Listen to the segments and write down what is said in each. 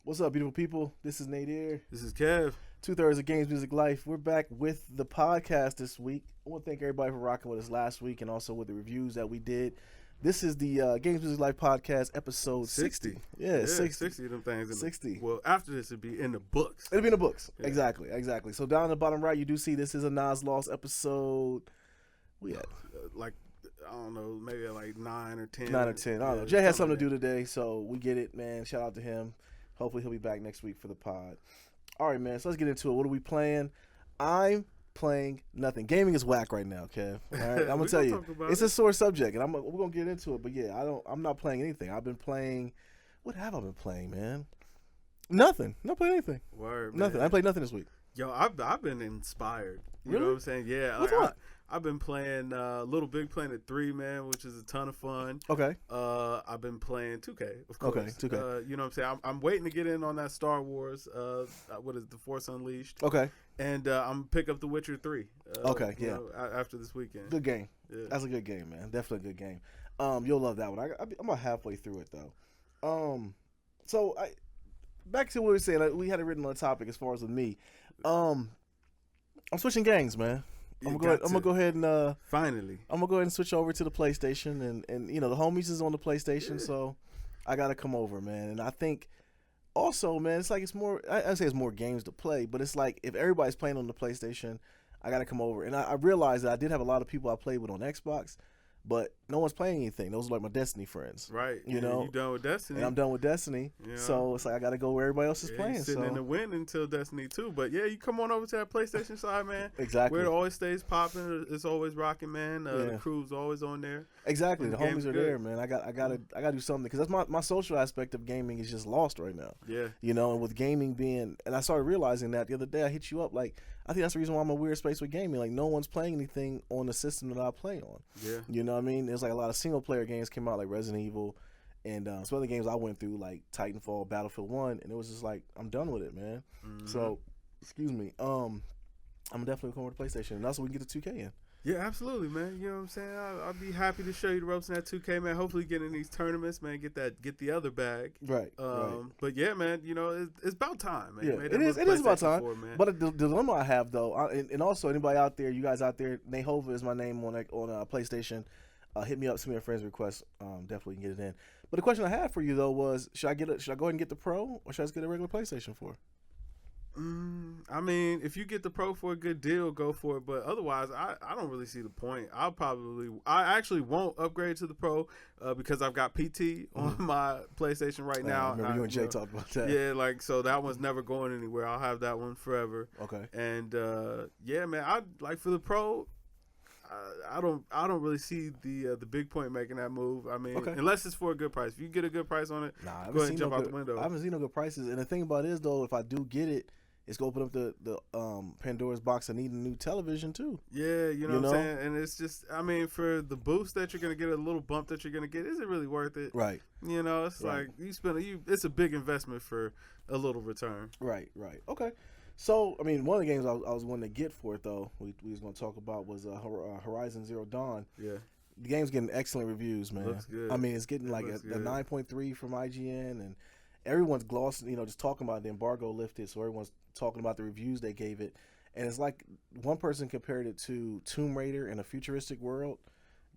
What's up, beautiful people? This is Nadir. This is Kev. 2/3 of GamesMusicLyfe. We're back with the podcast this week. I want to thank everybody for rocking with us last week and also with the reviews that we did. This is the GamesMusicLyfe podcast, episode 60. Yeah, 60. 60 of them things. 60. Well, after this, it'd be in the books. It'll be in the books. Yeah. Exactly. So down in the bottom right, you do see this is a Nas Lost episode. We at? I don't know, maybe like 9 or 10. 9 or 10. I don't know. Jay had something to do today, so we get it, man. Shout out to him. Hopefully he'll be back next week for the pod. All right, man. So let's get into it. What are we playing? I'm playing nothing. Gaming is whack right now, Kev. All right, I'm gonna tell you, it's a sore subject, and we're gonna get into it. But yeah, I'm not playing anything. I've been playing. What have I been playing, man? Nothing. Not playing anything. Word, man. Nothing. I played nothing this week. Yo, I've been inspired. You Really? know what I'm saying? Yeah. What's what? I've been playing Little Big Planet 3, man, which is a ton of fun. Okay. I've been playing 2K, of course. Okay, 2K. You know what I'm saying? I'm waiting to get in on that Star Wars, what is it, The Force Unleashed. Okay. And I'm pick up The Witcher 3. Okay, yeah. After this weekend. Good game. Yeah. That's a good game, man. Definitely a good game. You'll love that one. I'm about halfway through it though. So back to what we were saying. We had it written on the topic as far as with me. I'm switching gangs, man. I'm gonna go ahead and finally. I'm gonna go ahead and switch over to the PlayStation, and you know the homies is on the PlayStation, Yeah. so I gotta come over, man. And I think also, man, it's like it's more. I say it's more games to play, but it's like if everybody's playing on the PlayStation, I gotta come over. And I realized that I did have a lot of people I played with on Xbox, but no one's playing anything. Those are like my Destiny friends, Right. You know, you done with Destiny. and I'm done with Destiny, Yeah. so it's like I gotta go where everybody else is Yeah, playing. you sitting So in the wind until Destiny 2. But yeah, you come on over to that PlayStation side, man. exactly. Where it always stays popping. It's always rocking, man. Yeah. The crew's always on there. Exactly, And the the game's homies are good. there, man. I gotta do something because that's my social aspect of gaming is just lost right now. Yeah. You know, and with gaming being, and I started realizing that the other day. I hit you up, like I think that's the reason why I'm in a weird space with gaming. Like no one's playing anything on the system that I play on. Yeah. You know what I mean? There's like a lot of single player games came out, like Resident Evil, and some other games I went through, like Titanfall, Battlefield 1, and it was just like I'm done with it, man. Mhm. So, excuse me. I'm definitely coming to PlayStation, and also we can get the 2K in. Yeah, absolutely, man. You know what I'm saying? I'll be happy to show you the ropes in that 2K, man. Hopefully get in these tournaments, man. Get the other bag. Right. But yeah, man, you know, it's about time, man. Yeah, Made it that is about PlayStation time. 4, man. But the dilemma I have though, and also anybody out there, you guys out there, Nahova is my name on PlayStation. Hit me up, send me a friend's request. Definitely can get it in. But the question I had for you though was, should I go ahead and get the Pro, or should I just get a regular PlayStation 4? I mean, if you get the Pro for a good deal, go for it. But otherwise, I don't really see the point. I actually won't upgrade to the Pro because I've got PT on my PlayStation right now. I remember you and Jay talked about that. Yeah, like so that one's never going anywhere. I'll have that one forever. Okay. And yeah, man, I like for the Pro. I don't really see the big point making that move. I mean, Okay. unless it's for a good price. If you get a good price on it, Nah, I haven't go ahead seen and jump no out good, the window. I haven't seen no good prices. And the thing about it is though, if I do get it, it's gonna open up the Pandora's box. I need a new television too. Yeah, you know what I'm saying? And it's just, I mean, for the boost that you're going to get, a little bump that you're going to get, is it really worth it? Right. You know, it's Right. like it's a big investment for a little return. Right. Okay. So, I mean, one of the games I was wanting to get for it, though, we was going to talk about was Horizon Zero Dawn. Yeah. The game's getting excellent reviews, man. Looks good. I mean, it's getting like a 9.3 from IGN, and everyone's glossing, just talking about the embargo lifted, so everyone's talking about the reviews they gave it. And it's like one person compared it to Tomb Raider in a futuristic world.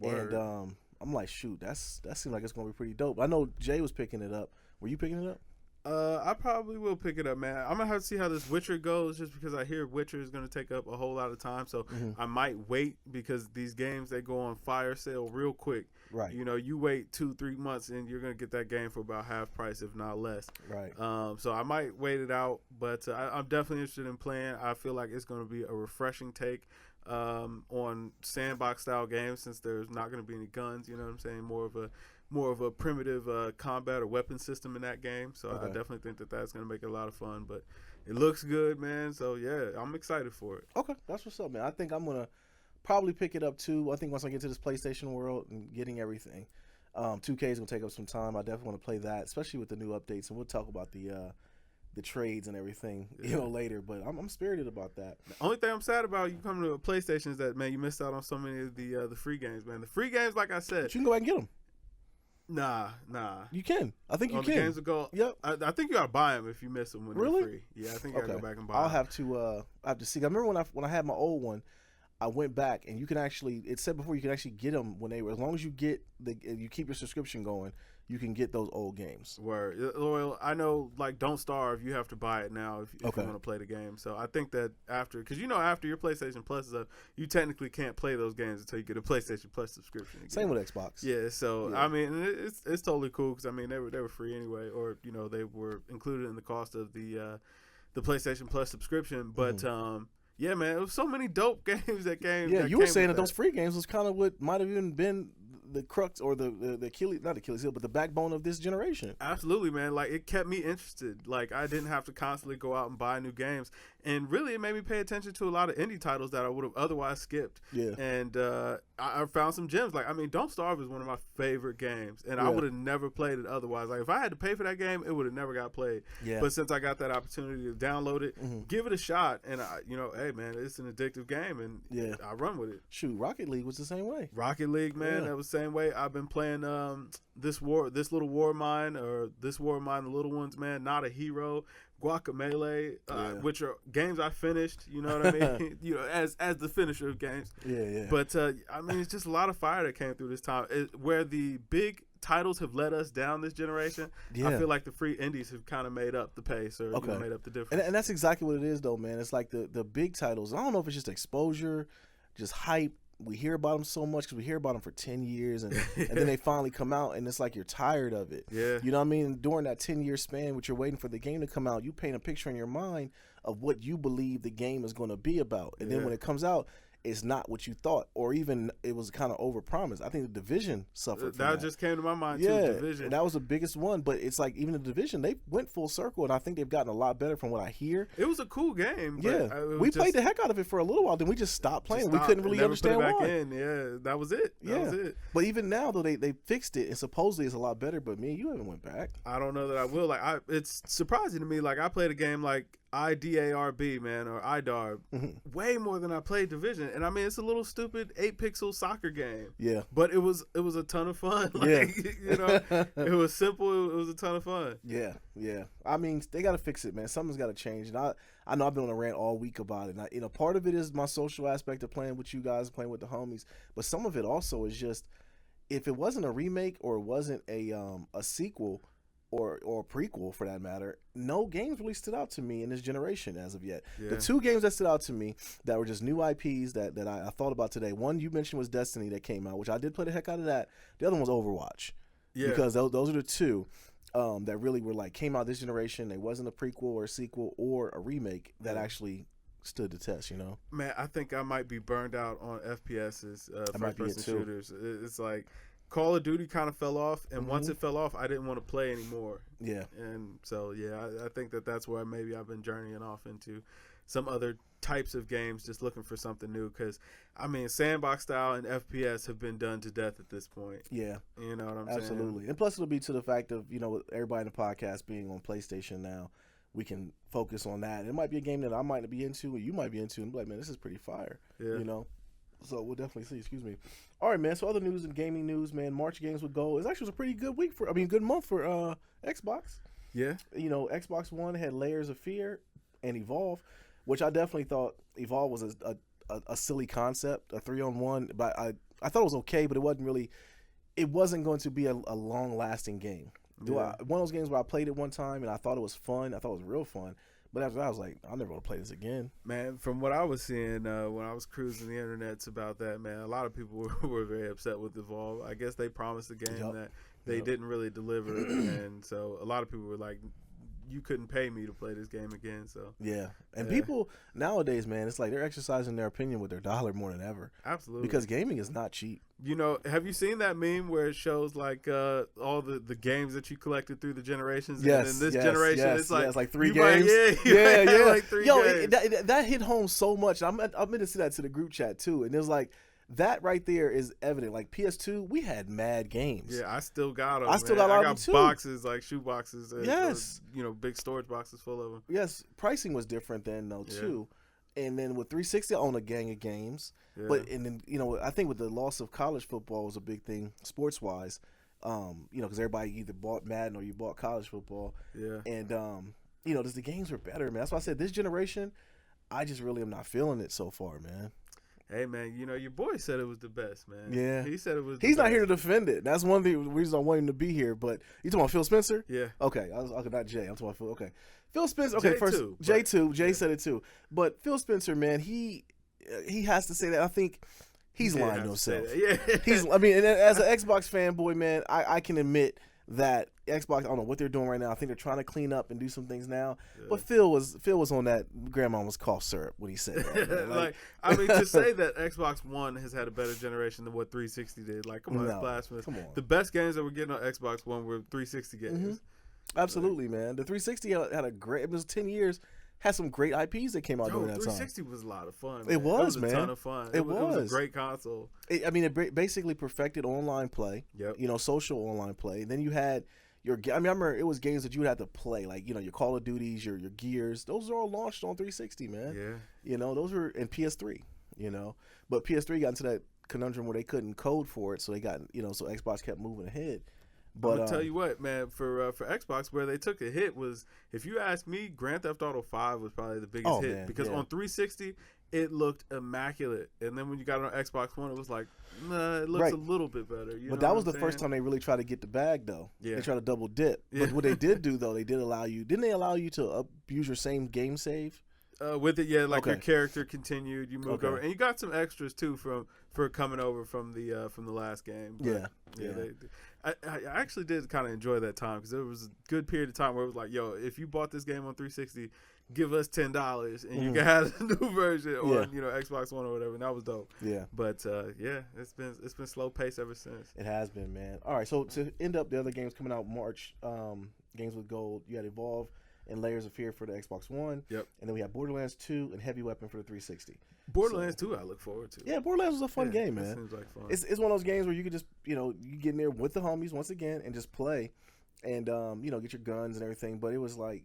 Word. And I'm like, shoot, that seems like it's going to be pretty dope. I know Jay was picking it up. Were you picking it up? I probably will pick it up, man. I'm gonna have to see how this Witcher goes, just because I hear Witcher is gonna take up a whole lot of time. So I might wait because these games they go on fire sale real quick. Right. You know, you wait 2-3 months and you're gonna get that game for about half price, if not less. Right. So I might wait it out, but I'm definitely interested in playing. I feel like it's gonna be a refreshing take on sandbox style games, since there's not gonna be any guns. You know what I'm saying? More of a primitive combat or weapon system in that game. So I definitely think that's going to make it a lot of fun. But it looks good, man. So, yeah, I'm excited for it. Okay, that's what's up, man. I think I'm going to probably pick it up, too. I think once I get to this PlayStation world and getting everything, 2K is going to take up some time. I definitely want to play that, especially with the new updates. And we'll talk about the trades and everything, later. But I'm spirited about that. The only thing I'm sad about you coming to a PlayStation is that, man, you missed out on so many of the free games, man. The free games, like I said. But you can go back and get them. Nah. You can. I think you On can. the games that go. Yep. I think you gotta buy them if you miss them when Really? they're free. Yeah, I think you gotta go back and buy. I'll them. have to see. I remember when I had my old one, I went back and you can actually. It said before you can actually get them when they were, as long as you you keep your subscription going, you can get those old games. Word. Well, I know, like, Don't Starve, you have to buy it now if you want to play the game. So I think that because after your PlayStation Plus is up, you technically can't play those games until you get a PlayStation Plus subscription again. Same with Xbox. Yeah. So I mean, it's totally cool because I mean they were free anyway, or they were included in the cost of the PlayStation Plus subscription. But yeah, man, it was so many dope games that came. Yeah, you were saying that those free games was kind of what might have even been the crux or the Achilles, not Achilles heel, but the backbone of this generation. Absolutely, man. Like, it kept me interested. Like, I didn't have to constantly go out and buy new games. And really, it made me pay attention to a lot of indie titles that I would have otherwise skipped. Yeah. And I found some gems. Like, I mean, Don't Starve is one of my favorite games. And I would have never played it otherwise. Like, if I had to pay for that game, it would have never got played. Yeah. But since I got that opportunity to download it, give it a shot. And, hey, man, it's an addictive game. And I run with it. Shoot, Rocket League was the same way. Rocket League, man, that was the same way. I've been playing this little war mine, the little ones, man. Not a Hero, Guacamelee, which are games I finished. You know what I mean? As the finisher of games. Yeah. But I mean, it's just a lot of fire that came through this time. Where the big titles have let us down this generation, I feel like the free indies have kind of made up the pace or made up the difference. And that's exactly what it is, though, man. It's like the big titles. I don't know if it's just exposure, just hype. We hear about them so much because we hear about them for 10 years and then they finally come out and it's like you're tired of it. Yeah. You know what I mean? During that 10-year span, which you're waiting for the game to come out, you paint a picture in your mind of what you believe the game is going to be about. And then when it comes out, it's not what you thought, or even it was kind of overpromised. I think the Division suffered from that. Just came to my mind, too, Division. And that was the biggest one, but it's like even the Division, they went full circle, and I think they've gotten a lot better from what I hear. It was a cool game. Yeah. We played the heck out of it for a little while, then we just stopped playing. We couldn't really understand why. Put it back in. Yeah, that was it. That was it. But even now, though, they fixed it, and supposedly it's a lot better, but me and you haven't went back. I don't know that I will. Like, it's surprising to me. Like, I played a game like IDARB, man, or IDARB, way more than I played Division. And I mean, it's a little stupid 8-pixel soccer game. Yeah. But it was a ton of fun. Like, it was simple. It was a ton of fun. Yeah. I mean, they got to fix it, man. Something's got to change. And I know I've been on a rant all week about it. And part of it is my social aspect of playing with you guys, playing with the homies. But some of it also is just, if it wasn't a remake or it wasn't a sequel, or a prequel for that matter, no games really stood out to me in this generation as of yet. Yeah. The two games that stood out to me that were just new IPs that I thought about today, one you mentioned was Destiny that came out, which I did play the heck out of that. The other one was Overwatch. Yeah. Because those are the two that really were like, came out this generation. They wasn't a prequel or a sequel or a remake that actually stood the test, Man, I think I might be burned out on FPSs, first-person shooters. It's like, Call of Duty kind of fell off, and once it fell off, I didn't want to play anymore. Yeah. And so, I think that's where maybe I've been journeying off into some other types of games, just looking for something new. Because, I mean, sandbox style and FPS have been done to death at this point. Yeah. You know what I'm saying? Absolutely. And plus, it'll be to the fact of, with everybody in the podcast being on PlayStation now, we can focus on that. It might be a game that I might be into, or you might be into, and be like, man, this is pretty fire. Yeah. So we'll definitely see. Excuse me. All right, man. So other news and gaming news, man. March games with Gold. It actually was a pretty good week good month for Xbox. Yeah. Xbox One had Layers of Fear and Evolve, which I definitely thought Evolve was a silly concept, a 3-on-1. But I thought it was okay, but it wasn't going to be a long lasting game. One of those games where I played it one time and I thought it was fun. I thought it was real fun. But after that, I was like, I'll never want to play this again. Man, from what I was seeing when I was cruising the internets about that, man, a lot of people were very upset with Evolve. I guess they promised a game that they didn't really deliver. And so a lot of people were like, you couldn't pay me to play this game again. So yeah. And people nowadays, man, it's like they're exercising their opinion with their dollar more than ever. Absolutely. Because gaming is not cheap. Have you seen that meme where it shows like all the games that you collected through the generations? Yes. And in this generation, it's like 3 games. Yeah. Like 3 games. That hit home so much. I'm meant to see that to the group chat too. And it was like, that right there is evident. Like PS2, we had mad games. Yeah, I still got them. I still got a lot of them too. Boxes, like shoe boxes. Yes. Big storage boxes full of them. Yes, pricing was different then though too. And then with 360, I own a gang of games. Yeah. But I think with the loss of college football was a big thing sports wise. because everybody either bought Madden or you bought college football. Yeah. And just the games were better, man. That's why I said this generation, I just really am not feeling it so far, man. Hey, man, your boy said it was the best, man. Yeah. He said it was. He's not here to defend it. That's one of the reasons I want him to be here. But you talking about Phil Spencer? Yeah. Okay. Okay, not Jay. I'm talking about Phil. Okay. Phil Spencer. Okay, Jay Jay Jay said it too. But Phil Spencer, man, he has to say that. I think he's lying to himself. Yeah. And as an Xbox fanboy, man, I can admit that Xbox, I don't know what they're doing right now. I think they're trying to clean up and do some things now. Yeah. But Phil was on that grandmama's cough syrup when he said that. To say that Xbox One has had a better generation than what 360 did, come on, it's blasphemous. Come on. The best games that we're getting on Xbox One were 360 games. Mm-hmm. Absolutely, man. The 360 had a great. It was 10 years. Had some great IPs that came out during that time. 360 was a lot of fun. Man. It was, man. A ton of fun. It was a great console. It basically perfected online play. Yep. Social online play. Then you had I remember it was games that you would have to play, like your Call of Duties, your Gears. Those are all launched on 360, man. Yeah. Those were in PS3. But PS3 got into that conundrum where they couldn't code for it, so they got so Xbox kept moving ahead. But I'm gonna tell you what, man, for Xbox, where they took a hit was, if you ask me, Grand Theft Auto 5 was probably the biggest hit, man, because on 360 it looked immaculate, and then when you got it on Xbox One, it was like, nah, it looks a little bit better. But that was the first time they really tried to get the bag, though. Yeah. They tried to double dip. Yeah. But what they did do, though, didn't they allow you to use your same game save? With it, yeah, your character continued, you moved over, and you got some extras too for coming over from the last game. But, I actually did kind of enjoy that time, because there was a good period of time where it was like, yo, if you bought this game on 360, give us $10 and you can have a new version on Xbox One or whatever, and that was dope. Yeah. But it's been slow pace ever since. It has been, man. All right, so to end up the other games coming out March, games with gold, you had Evolve and Layers of Fear for the Xbox One. Yep. And then we have Borderlands 2 and Heavy Weapon for the 360. Borderlands 2 I look forward to. Yeah, Borderlands was a fun game, man. It seems like fun. It's one of those games where you could just, you get in there with the homies once again and just play and, get your guns and everything. But it was like,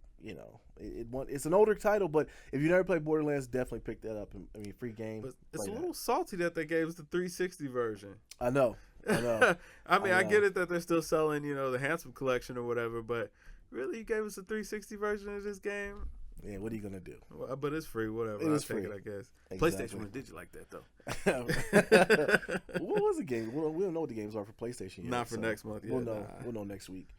it's an older title, but if you never played Borderlands, definitely pick that up. Free game. But it's a little salty that they gave us the 360 version. I know. I get it that they're still selling, the Handsome Collection or whatever, but really, you gave us a 360 version of this game? Yeah, what are you gonna do? Well, but it's free, whatever. It is free. Take it, I guess. Exactly. PlayStation did you like that though? What was the game? We don't know what the games are for PlayStation yet. Not for next month. Yeah, we'll know next week.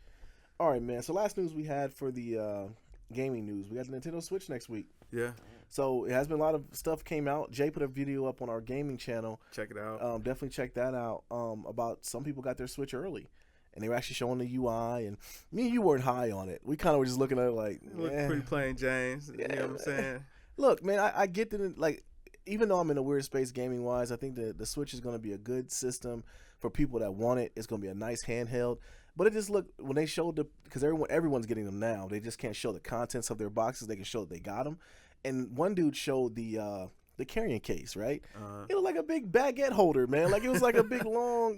All right, man. So last news we had for the gaming news, we got the Nintendo Switch next week. Yeah. So it has been a lot of stuff came out. Jay put a video up on our gaming channel. Check it out. Definitely check that out. About some people got their Switch early. And they were actually showing the UI, and me and you weren't high on it. We kind of were just looking at it like, pretty plain James. You know what I'm saying? Look, man, I get that. Even though I'm in a weird space gaming wise, I think the Switch is going to be a good system for people that want it. It's going to be a nice handheld. But it just looked, when they showed because everyone's getting them now. They just can't show the contents of their boxes. They can show that they got them. And one dude showed the carrying case, right? It was like a big baguette holder, man. Like it was like a big long,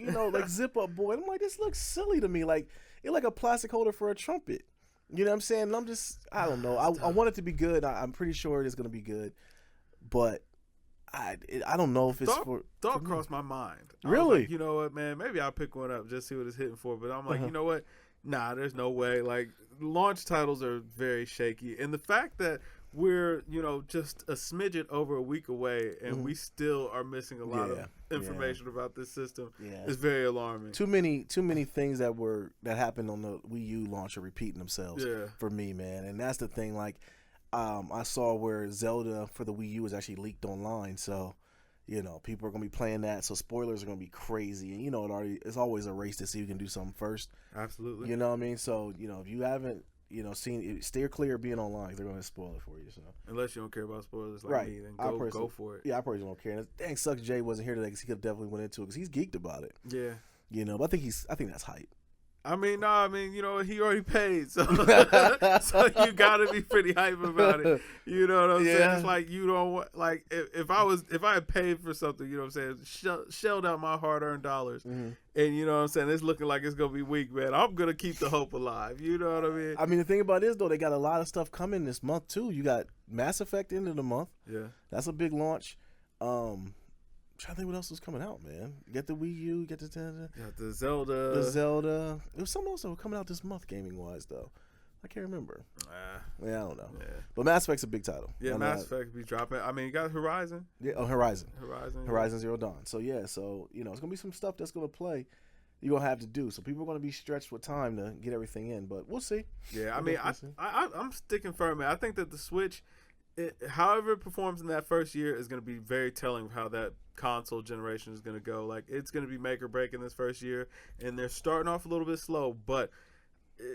zip up boy. And I'm like, this looks silly to me. Like it's like a plastic holder for a trumpet. You know what I'm saying? And I'm just, I don't know. I want it to be good. I'm pretty sure it is going to be good, but I don't know if it's thought crossed my mind. Really? Like, you know what, man? Maybe I'll pick one up, just see what it's hitting for. But I'm like, you know what? Nah, there's no way. Like launch titles are very shaky, and the fact that we're just a smidget over a week away, and we still are missing a lot of information about this system is very alarming. Too many things that happened on the Wii U launch are repeating themselves for me, man. And that's the thing. Like I saw where Zelda for the Wii U was actually leaked online, so people are gonna be playing that. So spoilers are gonna be crazy, and it's always a race to see who can do something first. Absolutely. You know what I mean? So if you haven't seen it, steer clear of being online. They're going to spoil it for you. So unless you don't care about spoilers like me, then go for it. Yeah, I personally don't care. And dang, sucks Jay wasn't here today because he could have definitely went into it because he's geeked about it. Yeah. But I think that's hype. He already paid, so so you gotta be pretty hype about it. You know what I'm saying? It's like you don't want, like if I had paid for something, you know what I'm saying, shelled out my hard-earned dollars, and you know what I'm saying, it's looking like it's gonna be weak, man. I'm gonna keep the hope alive. You know what I mean? I mean, the thing about it is though, they got a lot of stuff coming this month too. You got Mass Effect end of the month. Yeah, that's a big launch. trying to think what else was coming out, man. You got the Wii U, you got the Zelda. The Zelda. There was something else that was coming out this month, gaming wise, though. I can't remember. Yeah, I don't know. Yeah. But Mass Effect's a big title. Yeah, Mass Effect be dropping. I mean, you got Horizon. Yeah, Horizon. Horizon Zero Dawn. So yeah, it's gonna be some stuff that's gonna play. You're gonna have to do. So people are gonna be stretched with time to get everything in, but we'll see. Yeah, I mean, I'm sticking firm, man. I think that the Switch, however it performs in that first year, is gonna be very telling of how that console generation is gonna go. Like, it's gonna be make or break in this first year, and they're starting off a little bit slow, but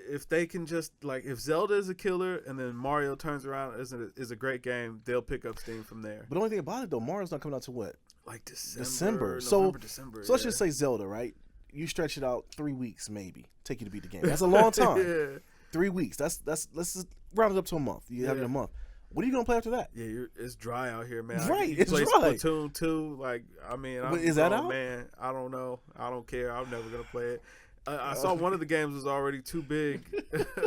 if they can just, like, if Zelda is a killer and then Mario turns around is a great game, they'll pick up steam from there. But the only thing about it, though, Mario's not coming out to what? Like December. December. So let's just say Zelda, right? You stretch it out 3 weeks, maybe. Take you to beat the game. That's a long time. Yeah. 3 weeks. Let's just round it up to a month. You have it a month. What are you gonna play after that? Yeah, it's dry out here, man. Right, you it's play dry. Splatoon 2. Like, I mean, Is that out? Man, I don't know. I don't care. I'm never gonna play it. I saw one of the games was already too big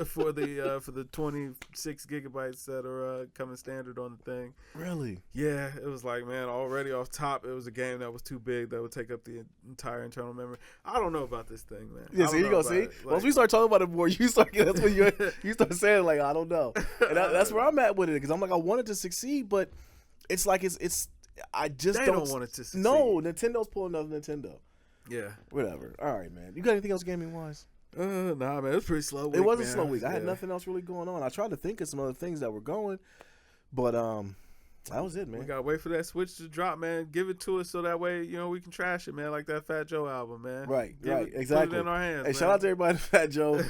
for the 26 gigabytes that are coming standard on the thing. Really? Yeah, it was like, man, already off top, it was a game that was too big that would take up the entire internal memory. I don't know about this thing, man. Yeah, see, you go. See, once we start talking about it more, you start. That's when you start saying, like, I don't know, and that's where I'm at with it, because I'm like, I want it to succeed, but it's like it's. I just don't want it to succeed. No, Nintendo's pulling another Nintendo. Yeah. Whatever. All right, man. You got anything else gaming wise? Nah, man. It was a pretty slow week. It was a slow week. I had nothing else really going on. I tried to think of some other things that were going, but that was it, man. We gotta wait for that Switch to drop, man. Give it to us so that way, we can trash it, man, like that Fat Joe album, man. Right, Put exactly. it in our hands. Hey, shout out to everybody in the Fat Joe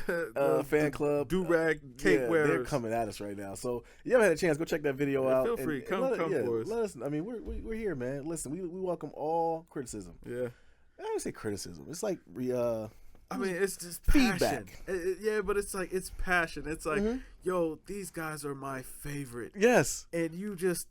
fan club. Do-rag cake wearers. They're coming at us right now. So you haven't had a chance, go check that video out. Feel free, come for us. Let us. I mean, we're here, man. Listen, we welcome all criticism. Yeah. I don't say criticism. It's like I mean, it's just feedback. Yeah, but it's like, it's passion. It's like, yo, these guys are my favorite. Yes. And you just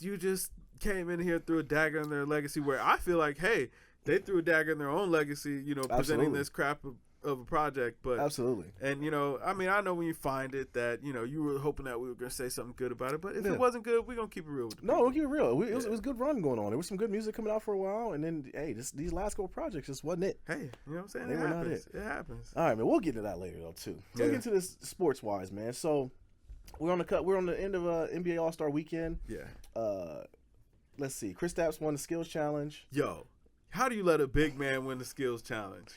came in here, threw a dagger in their legacy, where I feel like, hey, they threw a dagger in their own legacy, presenting this crap of a project. But absolutely. And I mean, I know when you find it that you were hoping that we were gonna say something good about it, but if it wasn't good, we're gonna keep it real with No, we'll keep it real. It was a good run going on. There was some good music coming out for a while, and then these last couple projects just wasn't it. Hey, you know what I'm saying? They were not it. It happens. All right, man. We'll get into that later though too. Let's get into this sports wise, man. So we're on the end of NBA All-Star weekend. Yeah. Let's see. Kristaps won the skills challenge. Yo, how do you let a big man win the skills challenge?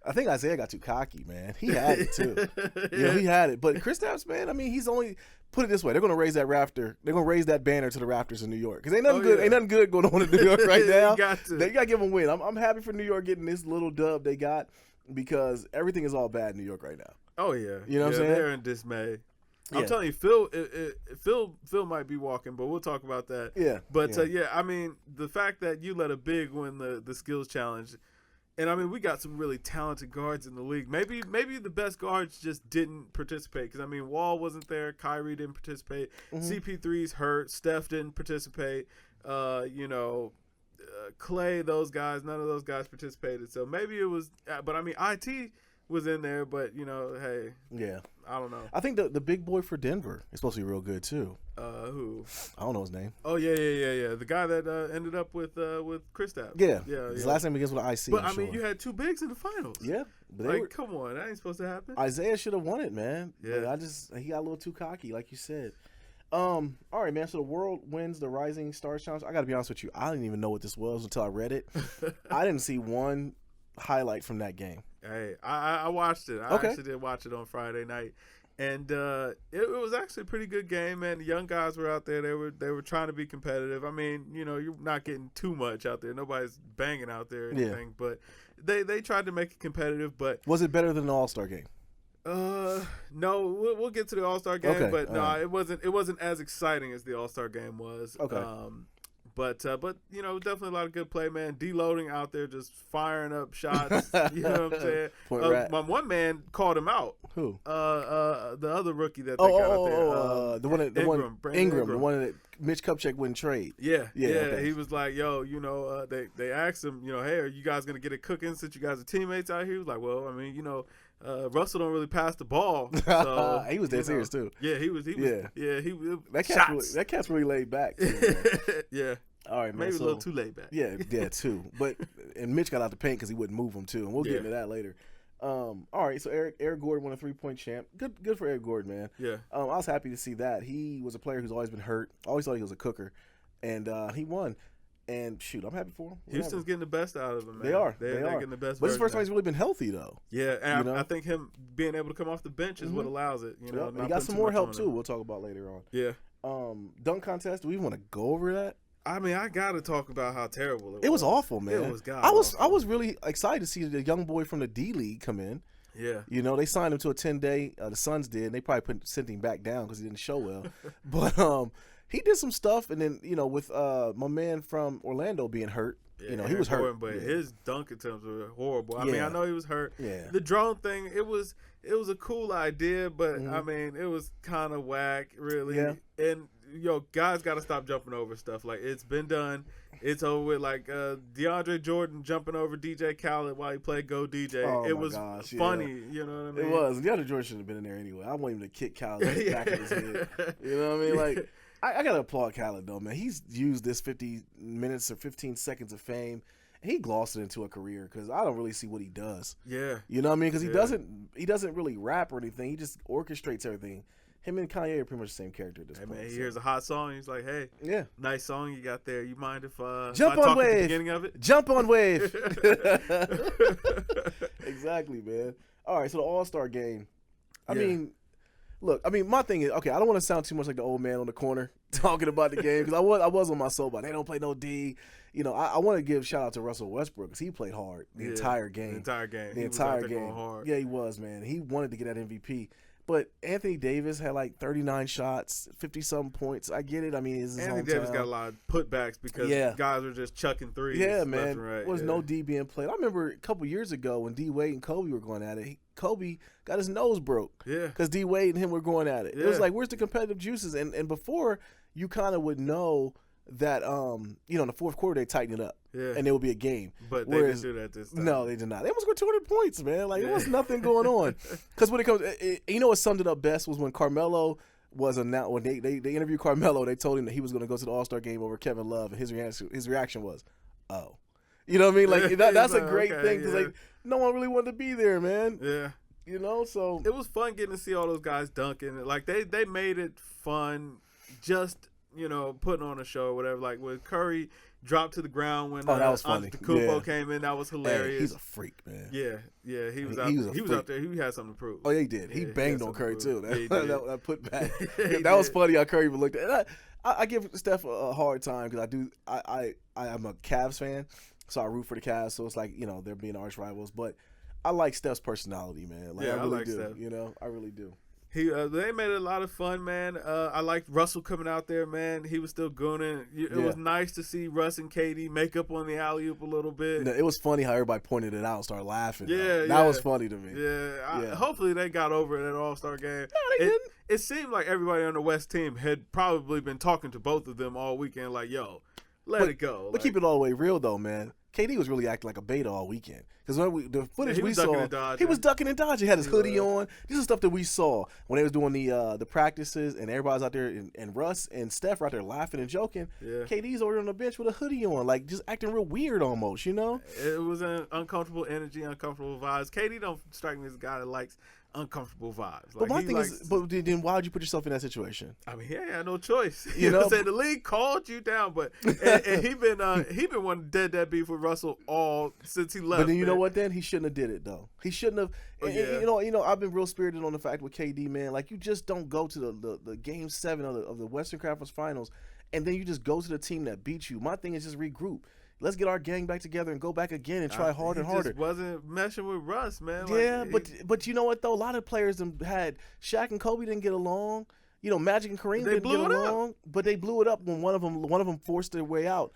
I think Isaiah got too cocky, man. He had it too. He had it. But Kristaps, man, I mean, he's only, put it this way, they're gonna raise that rafter. They're gonna raise that banner to the rafters in New York, because ain't nothing good going on in New York right now. You got to give them a win. I'm happy for New York getting this little dub they got, because everything is all bad in New York right now. Oh yeah, you know what I'm saying? They're in dismay. I'm telling you, Phil might be walking, but we'll talk about that. Yeah. But I mean, the fact that you let a big win the skills challenge, and I mean, we got some really talented guards in the league. Maybe the best guards just didn't participate, because I mean, Wall wasn't there, Kyrie didn't participate, CP3's hurt, Steph didn't participate. Clay, those guys, none of those guys participated. So maybe it was, but I mean, IT was in there, but hey, yeah, I don't know. I think the big boy for Denver is supposed to be real good too. Who? I don't know his name. Oh yeah. The guy that ended up with Kristaps. Yeah. His last name begins with IC. But I mean, you had two bigs in the finals. Yeah, but come on, that ain't supposed to happen. Isaiah should have won it, man. Yeah, but he got a little too cocky, like you said. All right, man. So the world wins the Rising Stars Challenge. I got to be honest with you. I didn't even know what this was until I read it. I didn't see one highlight from that game. Hey, I watched it. I actually did watch it on Friday night, and it was actually a pretty good game, man. The young guys were out there. They were trying to be competitive. I mean, you're not getting too much out there. Nobody's banging out there or anything, but they tried to make it competitive. But was it better than the All-Star game? No, we'll get to the All-Star game, but no, it wasn't as exciting as the All-Star game was. Okay. But definitely a lot of good play, man. Deloading out there, just firing up shots. You know what I'm saying? My one man called him out. Who? The other rookie that they got out there. Ingram, the one that Mitch Kupchak wouldn't trade. Yeah. Okay. He was like, yo, they asked him, hey, are you guys gonna get it cooking since you guys are teammates out here? He was like, well, I mean, Russell don't really pass the ball. So, he was dead serious too. Yeah, he was. Yeah. He that cat's really laid back. Too, yeah. All right, man. Maybe so, a little too laid back. Yeah, too. But and Mitch got out the paint because he wouldn't move him too, and we'll get into that later. All right, so Eric Gordon won a 3-point champ. Good for Eric Gordon, man. Yeah. I was happy to see that. He was a player who's always been hurt. I always thought he was a cooker, and he won. And shoot, I'm happy for him. Houston's getting the best out of him, man. They are. They're getting the best. But it's the first time he's really been healthy, though. Yeah, and I think him being able to come off the bench is what allows it. You know, he got some more help too. We'll talk about later on. Yeah. Dunk contest. Do we want to go over that? I mean, I gotta talk about how terrible it was. It was awful, man. It was I was really excited to see the young boy from the D League come in. Yeah. You know, they signed him to a 10-day. The Suns did. And they probably sent him back down because he didn't show well. But he did some stuff, and then with my man from Orlando being hurt. Yeah, he was hurt. But his dunk attempts were horrible. I mean, I know he was hurt. Yeah. The drone thing, it was a cool idea, but I mean, it was kind of whack, really. Yeah. And guys got to stop jumping over stuff. Like, it's been done. It's over with. Like DeAndre Jordan jumping over DJ Khaled while he played Go DJ. Oh, it was funny. Yeah. You know what I mean? It was. DeAndre Jordan should have been in there anyway. I want him to kick Khaled in the back of his head. You know what I mean? Like, I got to applaud Khaled, though, man. He's used this 50 minutes or 15 seconds of fame. He glossed it into a career because I don't really see what he does. Yeah. You know what I mean? Because he doesn't really rap or anything. He just orchestrates everything. Him and Kanye are pretty much the same character at this point. Man, he hears a hot song. He's like, "Hey, nice song you got there. You mind if jump I on talk wave? At the beginning of it? Jump on wave." Exactly, man. All right, so the All-Star game. I mean, look. I mean, my thing is, okay, I don't want to sound too much like the old man on the corner talking about the game because I was on my soapbox. They don't play no D. I want to give shout out to Russell Westbrook because he played hard the entire game. The entire game. The entire game. Hard. Yeah, he was, man. He wanted to get that MVP. But Anthony Davis had like 39 shots, 50-something points. I get it. I mean, it's his Anthony hometown. Davis got a lot of putbacks because guys were just chucking threes. Yeah, man. Right. There was no D being played. I remember a couple years ago when D Wade and Kobe were going at it. Kobe got his nose broke. Yeah. Because D Wade and him were going at it. Yeah. It was like, where's the competitive juices? And before, you kind of would know that, in the fourth quarter, they tightened it up. Yeah. And it would be a game. But they didn't do that this time. No, they did not. They almost scored 200 points, man. Like, there was nothing going on. Because when it comes, what summed it up best was when Carmelo was announced. When they interviewed Carmelo, they told him that he was going to go to the All-Star game over Kevin Love, and his reaction was, "Oh." You know what I mean? Like, that's a great thing because like no one really wanted to be there, man. Yeah. So it was fun getting to see all those guys dunking. Like, they made it fun just, putting on a show or whatever. Like, with Curry dropped to the ground when that was funny. Antetokounmpo came in. That was hilarious. Hey, he's a freak, man. Yeah, he was out there. He had something to prove. Oh, yeah, he did. He banged on Curry too. That put back. That was funny how Curry even looked at it. I give Steph a hard time because I am a Cavs fan, so I root for the Cavs. So it's like they're being arch rivals, but I like Steph's personality, man. Like, I really like do. Steph. I really do. They made it a lot of fun, man. I liked Russell coming out there, man. He was still gooning. It was nice to see Russ and KD make up on the alley-oop a little bit. It was funny how everybody pointed it out and started laughing. Yeah, that was funny to me. Yeah, hopefully they got over it at All-Star game. No, they didn't. It seemed like everybody on the West team had probably been talking to both of them all weekend, like, yo, let it go. But keep it all the way real, though, man. KD was really acting like a beta all weekend. Because the footage we saw, he was ducking and dodging. He had his hoodie on. This is stuff that we saw when they was doing the practices, and everybody's out there, and Russ and Steph were out there laughing and joking. Yeah. KD's over on the bench with a hoodie on, like just acting real weird almost, It was an uncomfortable energy, uncomfortable vibes. KD don't strike me as a guy that likes uncomfortable vibes. But my thing is, then why would you put yourself in that situation? I mean, he had no choice. You know what I'm saying? The league called you down, but and he been wanting dead beef with Russell all since he left. But then you know what? Then he shouldn't have did it though. He shouldn't have. I've been real spirited on the fact with KD, man. Like, you just don't go to the game 7 of the Western Conference Finals, and then you just go to the team that beat you. My thing is just regroup. Let's get our gang back together and go back again and try harder and harder. He just wasn't meshing with Russ, man. Yeah, but you know what though? A lot of players had Shaq and Kobe didn't get along. Magic and Kareem didn't get along, but they blew it up when one of them forced their way out.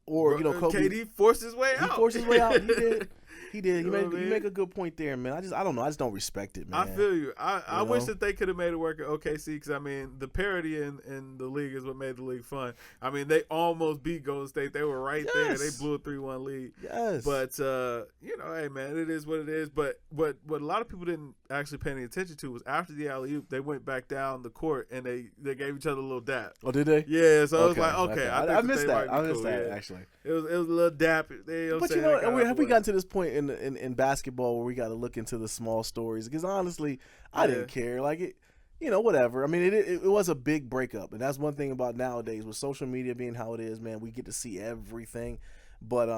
Or Kobe, KD forced his way out. He forced his way out. He did. He did. You You make a good point there, man. I don't know. I just don't respect it, man. I feel you. I wish that they could have made it work at OKC because, I mean, the parity in the league is what made the league fun. I mean, they almost beat Golden State. They were right there. They blew a 3-1 lead. Yes. But, hey, man, it is what it is. But what a lot of people didn't actually pay any attention to was after the alley-oop, they went back down the court and they gave each other a little dap. Oh, did they? Yeah, so I was like, okay. I missed that. I missed that, yeah. actually. It was a little dap. But, you know, have we gotten to this point in basketball where we got to look into the small stories? Because, honestly, I didn't care. Like, it, you know, whatever. I mean, it was a big breakup. And that's one thing about nowadays with social media being how it is, man. We get to see everything. But,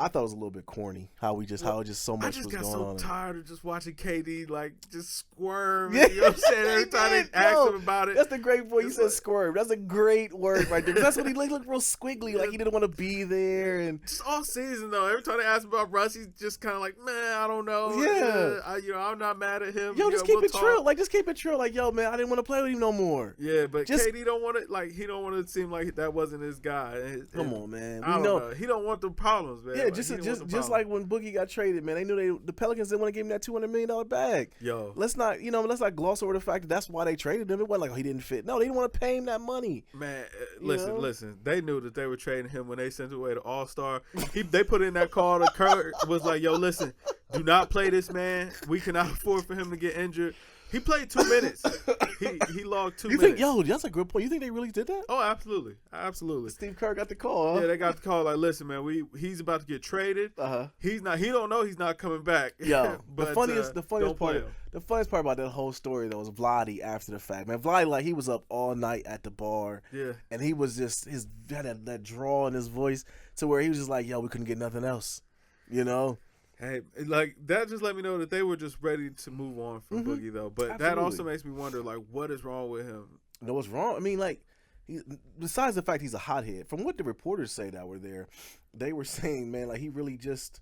I thought it was a little bit corny how just so much was going on. I just got so tired of just watching KD like just squirm. Yeah. You know what I'm saying? Every time they ask him about it. That's the great point. You said squirm. That's a great word right there. That's what he looked real squiggly, like he didn't want to be there. And just all season though, every time they ask him about Russ, he's just kind of like, man, I don't know. Yeah. I'm not mad at him. Yo, just keep it true. Like, just keep it true. Like, yo, man, I didn't want to play with him no more. Yeah, but KD don't want it. Like, he don't want to seem like that wasn't his guy. Come on, man. I don't know. He don't want the problems, man. Yeah, like, just like when Boogie got traded, man, they knew the Pelicans didn't want to give him that $200 million bag. Yo, let's not gloss over the fact that that's why they traded him. It wasn't like he didn't fit. No, they didn't want to pay him that money. Man, listen. They knew that they were trading him when they sent him away to All-Star. They put in that call to Kurt, was like, yo, listen, do not play this man. We cannot afford for him to get injured. He played 2 minutes. He logged 2 minutes. Yo, that's a good point. You think they really did that? Oh, absolutely. Steve Kerr got the call. Huh? Yeah, they got the call. Like, listen, man, he's about to get traded. He don't know he's not coming back. Yo, but, the funniest part about that whole story though was Vlade after the fact. Man, Vlade, like, he was up all night at the bar. Yeah, and he was just had that draw in his voice to where he was just like, yo, we couldn't get nothing else. You know. Hey, like, that just let me know that they were just ready to move on from Boogie, though. But that also makes me wonder, like, what is wrong with him? No, what's wrong? I mean, like, besides the fact he's a hothead, from what the reporters say that were there, they were saying, man, like, he really just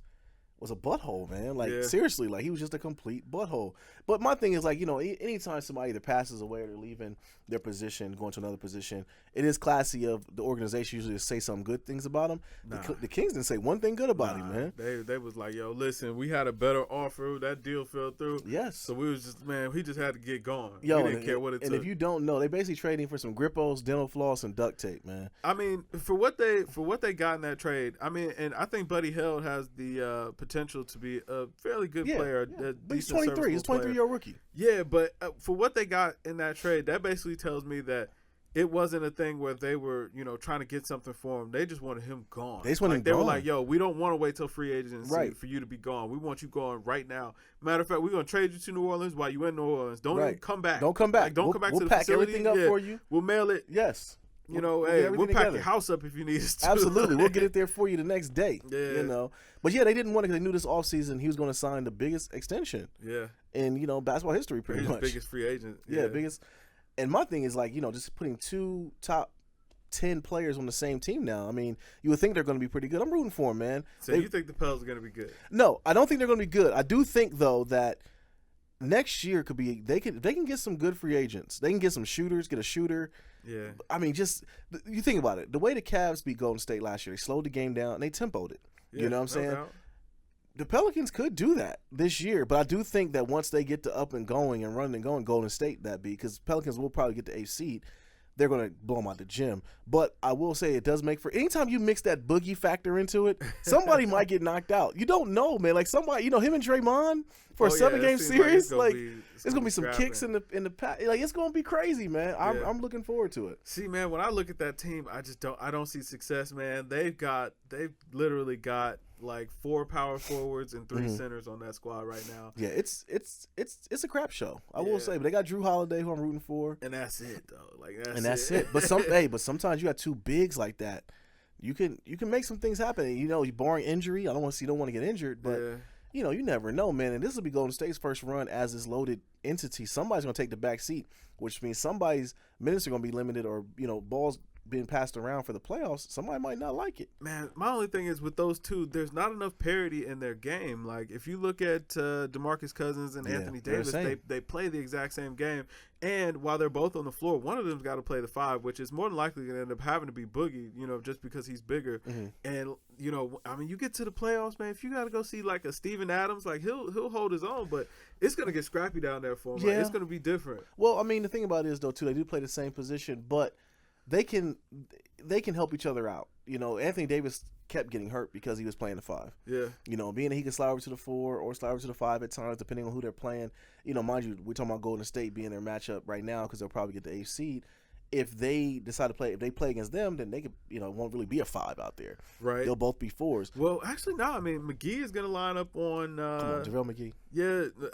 was a butthole, man. Like, seriously, like, he was just a complete butthole. But my thing is, like, you know, anytime somebody either passes away or they're leaving their position, going to another position, it is classy of the organization usually to say some good things about him. The Kings didn't say one thing good about him, man. They was like, yo, listen, we had a better offer. That deal fell through. Yes. So we was just, man, he just had to get going. Yo, we didn't care what it took. And if you don't know, they basically trading for some Grippos, dental floss, and duct tape, man. I mean, for what they got in that trade, I mean, and I think Buddy Hield has the potential to be a fairly good player. Yeah. But he's 23. He's a 23-year-old rookie. Yeah, but for what they got in that trade, that basically tells me that it wasn't a thing where they were, you know, trying to get something for him. They just wanted him gone. They just wanted him gone. They were like, yo, we don't want to wait till free agency for you to be gone. We want you gone right now. Matter of fact, we're going to trade you to New Orleans while you in New Orleans. Don't even come back. Don't come back. Like, don't come back to the facility. We'll pack everything up for you. We'll mail it. Yes. You know, we'll pack your house up if you need us to. Absolutely. We'll get it there for you the next day. Yeah. You know. But, yeah, they didn't want it because they knew this offseason he was going to sign the biggest extension. Yeah. In, you know, basketball history pretty much. Biggest free agent. Yeah, biggest. And my thing is, like, you know, just putting 2 top 10 players on the same team now. I mean, you would think they're going to be pretty good. I'm rooting for them, man. So you think the Pels are going to be good? No, I don't think they're going to be good. I do think, though, that next year could be they can get some good free agents. They can get some shooters, get a shooter. Yeah. I mean, just you think about it. The way the Cavs beat Golden State last year, they slowed the game down and they tempoed it. Yeah, you know what I'm saying? Doubt. The Pelicans could do that this year, but I do think that once they get to up and going and running and going, Golden State because Pelicans will probably get the 8th seed. They're going to blow them out the gym. But I will say it does make for – anytime you mix that boogie factor into it, somebody might get knocked out. You don't know, man. Like somebody – you know, him and Draymond for a 7-game series, like it's going to be some kicks in the pack. Like, it's going to be crazy, man. I'm looking forward to it. See, man, when I look at that team, I don't see success, man. They've literally got like 4 power forwards and 3 centers on that squad right now. Yeah, it's a crap show. I will say, but they got Drew Holiday, who I'm rooting for, and that's it though. Like that's it. But sometimes you got 2 bigs like that. You can make some things happen. You know, barring injury, I don't want to get injured, but you know, you never know, man. And this will be Golden State's first run as this loaded entity. Somebody's going to take the back seat, which means somebody's minutes are going to be limited, or you know, balls being passed around for the playoffs, somebody might not like it. Man, my only thing is with those two, there's not enough parity in their game. Like if you look at DeMarcus Cousins and Anthony Davis, they play the exact same game. And while they're both on the floor, one of them's got to play the 5, which is more than likely going to end up having to be Boogie, just because he's bigger. Mm-hmm. And, you get to the playoffs, man, if you got to go see like a Steven Adams, like he'll hold his own, but it's going to get scrappy down there for him. Yeah. Like, it's going to be different. Well, I mean, the thing about it is, though, too, they do play the same position, but they can help each other out. Anthony Davis kept getting hurt because he was playing the 5. Yeah. Being that he can slide over to the 4 or slide over to the 5 at times, depending on who they're playing. Mind you, we're talking about Golden State being their matchup right now because they'll probably get the 8th seed. If they decide to play, if they play against them, then they could, won't really be a 5 out there. Right. They'll both be 4s. Well, actually, no. I mean, McGee is going to line up on. Come on, JaVale McGee. Yeah.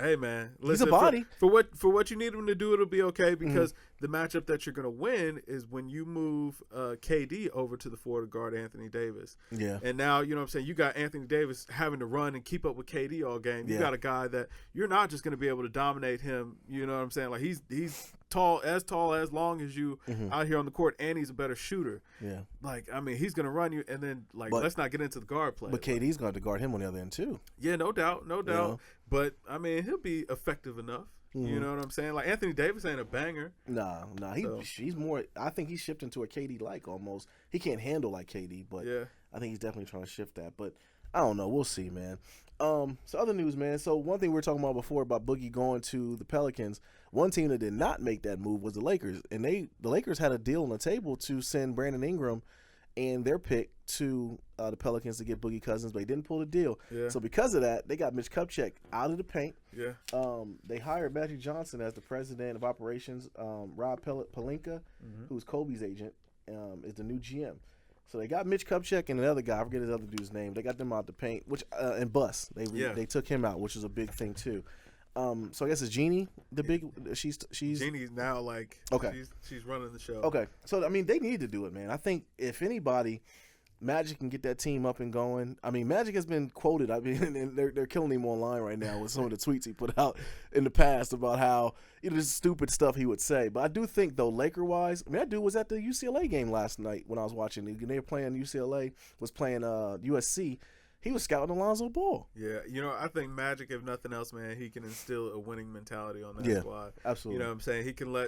Hey man, listen, he's a body for what you need him to do. It'll be okay because the matchup that you're going to win is when you move KD over to the 4 to guard Anthony Davis. Yeah, and now you know what I'm saying. You got Anthony Davis having to run and keep up with KD all game. You got a guy that you're not just going to be able to dominate him. You know what I'm saying? Like he's tall as long as you out here on the court, and he's a better shooter. Yeah, like I mean, he's going to run you, and then let's not get into the guard play. But KD's going to guard him on the other end too. Yeah, no doubt. But I mean, he'll be effective enough. You know what I'm saying? Like Anthony Davis ain't a banger. Nah. He's more. I think he's shifting to a KD like almost. He can't handle like KD, but I think he's definitely trying to shift that. But I don't know. We'll see, man. So other news, man. So one thing we were talking about before about Boogie going to the Pelicans. One team that did not make that move was the Lakers, and the Lakers had a deal on the table to send Brandon Ingram and their pick to the Pelicans to get Boogie Cousins, but they didn't pull the deal. Yeah. So because of that, they got Mitch Kupchak out of the paint. Yeah. They hired Magic Johnson as the president of operations. Rob Pelinka, who's Kobe's agent, is the new GM. So they got Mitch Kupchak and another guy. I forget his other dude's name. They got them out the paint, and Bus. They took him out, which is a big thing too. So I guess it's Jeannie, the big. She's Jeannie's now like okay. She's running the show. Okay, so I mean they need to do it, man. I think if anybody, Magic can get that team up and going. I mean Magic has been quoted. I mean and they're killing him online right now with some of the tweets he put out in the past about how just stupid stuff he would say. But I do think though Laker wise, I mean that dude was at the UCLA game last night when I was watching. They were playing UCLA was playing USC. He was scouting Alonzo Ball. Yeah, I think Magic, if nothing else, man, he can instill a winning mentality on that squad. Absolutely. You know what I'm saying?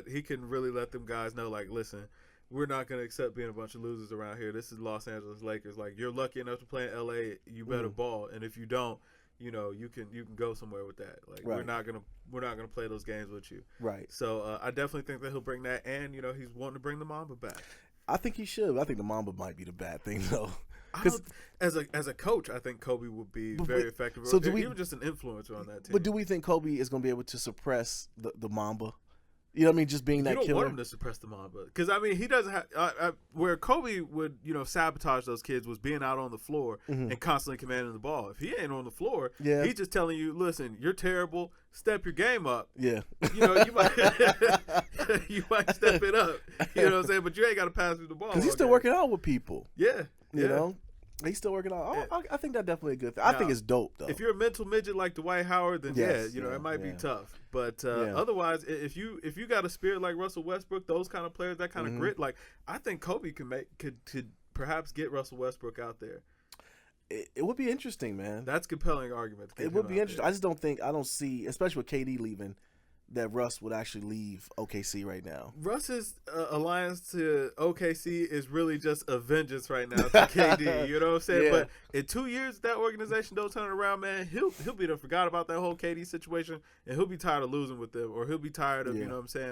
He can really let them guys know, like, listen, we're not going to accept being a bunch of losers around here. This is Los Angeles Lakers. Like, you're lucky enough to play in LA, you better ball. And if you don't, you can go somewhere with that. Like we're not gonna play those games with you. Right. So I definitely think that he'll bring that, and he's wanting to bring the Mamba back. I think he should. I think the Mamba might be the bad thing though. As a coach, I think Kobe would be very effective. So even just an influencer on that team. But do we think Kobe is going to be able to suppress the Mamba? You know what I mean? Just being that killer. You don't want him to suppress the Mamba. Because, I mean, he doesn't have where Kobe would, sabotage those kids was being out on the floor and constantly commanding the ball. If he ain't on the floor, he's just telling you, listen, you're terrible. Step your game up. Yeah. You might you might step it up. You know what I'm saying? But you ain't got to pass me the ball. Because he's still working out with people. Yeah. You know? He's still working out. I think that's definitely a good thing. I think it's dope, though. If you're a mental midget like Dwight Howard, then it might be tough. But otherwise, if you got a spirit like Russell Westbrook, those kind of players, that kind of grit, like I think Kobe could perhaps get Russell Westbrook out there. It would be interesting, man. That's a compelling argument. It would be interesting. There. I don't see, especially with KD leaving, that Russ would actually leave OKC right now. Russ's alliance to OKC is really just a vengeance right now to KD. You know what I'm saying? Yeah. But in 2 years, that organization don't turn it around, man. He'll be done forgot about that whole KD situation, and he'll be tired of losing with them, or he'll be tired of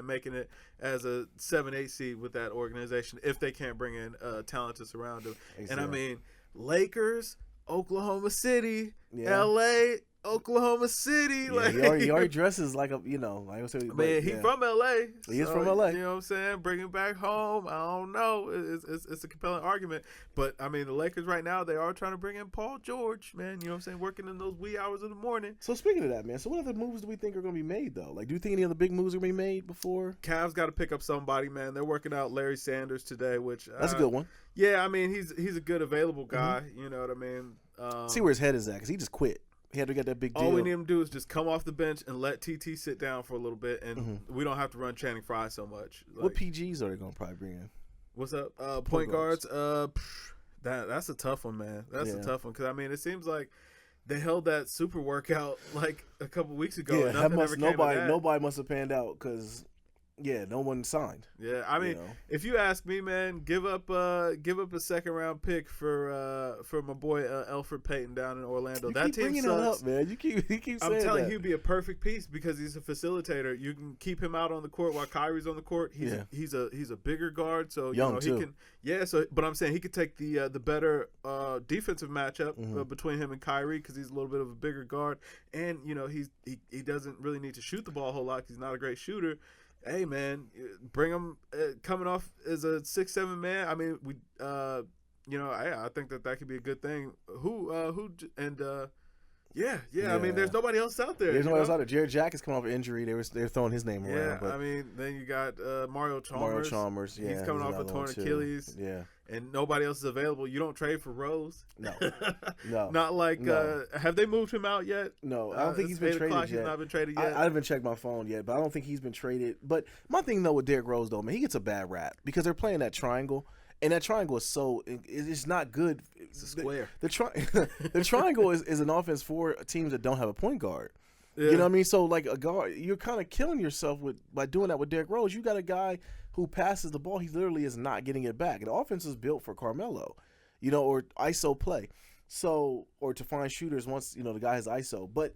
making it as a 7-8 seed with that organization if they can't bring in talent to surround him. Exactly. And I mean, Lakers, Oklahoma City, LA. Oklahoma City, he already dresses like a, like I said, man. He's from LA. He is from LA. You know what I'm saying? Bring him back home. I don't know. It's a compelling argument, but I mean, the Lakers right now, they are trying to bring in Paul George, man. You know what I'm saying? Working in those wee hours of the morning. So speaking of that, man. So what other moves do we think are going to be made though? Like, do you think any other big moves are going to be made before? Cavs got to pick up somebody, man. They're working out Larry Sanders today, which that's a good one. Yeah, I mean, he's a good available guy. You know what I mean? See where his head is at, because he just quit. He had to get that big deal. All we need him to do is just come off the bench and let TT sit down for a little bit, and we don't have to run Channing Frye so much. What PGs are they going to probably bring in? What's up? Point guards. guards. That's a tough one, man. That's Yeah. a tough one because I mean, it seems like they held that super workout like a couple weeks ago. Yeah, and that nothing must ever came of that. nobody must have panned out because no one signed. Yeah, I mean, you know? if you ask me, man, give up a second round pick for my boy Elfrid Payton down in Orlando. You that keep team bringing sucks. that up, man. You keep saying I'm telling that. you, he'd be a perfect piece because he's a facilitator. You can keep him out on the court while Kyrie's on the court. He's a bigger guard, so Young, he too. can. Yeah, so but I'm saying he could take the better defensive matchup between him and Kyrie because he's a little bit of a bigger guard, and he doesn't really need to shoot the ball a whole lot because he's not a great shooter. Hey man, bring him coming off as a 6'7" man. I mean, I think that could be a good thing. I mean, there's nobody else out there. There's nobody else out there. Jared Jack is coming off an injury. They're throwing his name around. But I mean, then you got Mario Chalmers. Mario Chalmers, yeah, he's coming off a torn Achilles. Yeah, and nobody else is available. You don't trade for Rose. no, no, not like. No. Have they moved him out yet? No, I don't think he's been traded yet. He's not been traded yet. I haven't checked my phone yet, but I don't think he's been traded. But my thing though with Derrick Rose though, man, he gets a bad rap because they're playing that triangle. And that triangle is it's not good. It's a square. The triangle is an offense for teams that don't have a point guard. Yeah. You know what I mean? So like a guard, you're kind of killing yourself by doing that with Derrick Rose. You got a guy who passes the ball. He literally is not getting it back. And the offense is built for Carmelo, or ISO play. So, or to find shooters once, the guy has ISO. But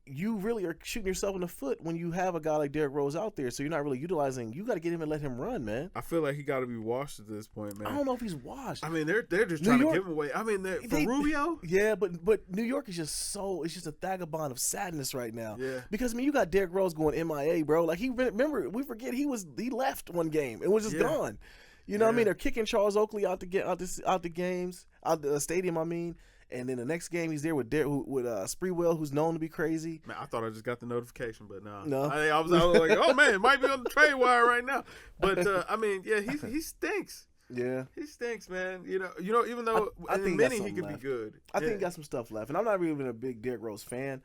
you really are shooting yourself in the foot when you have a guy like Derrick Rose out there. So you're not really utilizing. You got to get him and let him run, man. I feel like he got to be washed at this point, man. I don't know if he's washed. I mean, they're just trying to give him away. I mean, for Rubio. Yeah, but New York is just it's just a vagabond of sadness right now. Yeah. Because you got Derrick Rose going MIA, bro. Like we forget he left one game. It was just gone. You know what I mean? They're kicking Charles Oakley out the games, out the stadium. I mean. And then the next game, he's there with Spreewell, who's known to be crazy. Man, I thought I just got the notification, but no. I was like, oh man, it might be on the trade wire right now. But I mean, yeah, he stinks. Yeah, he stinks, man. Even though I in think many he could be good. I think he got some stuff left, and I'm not really even a big Derrick Rose fan.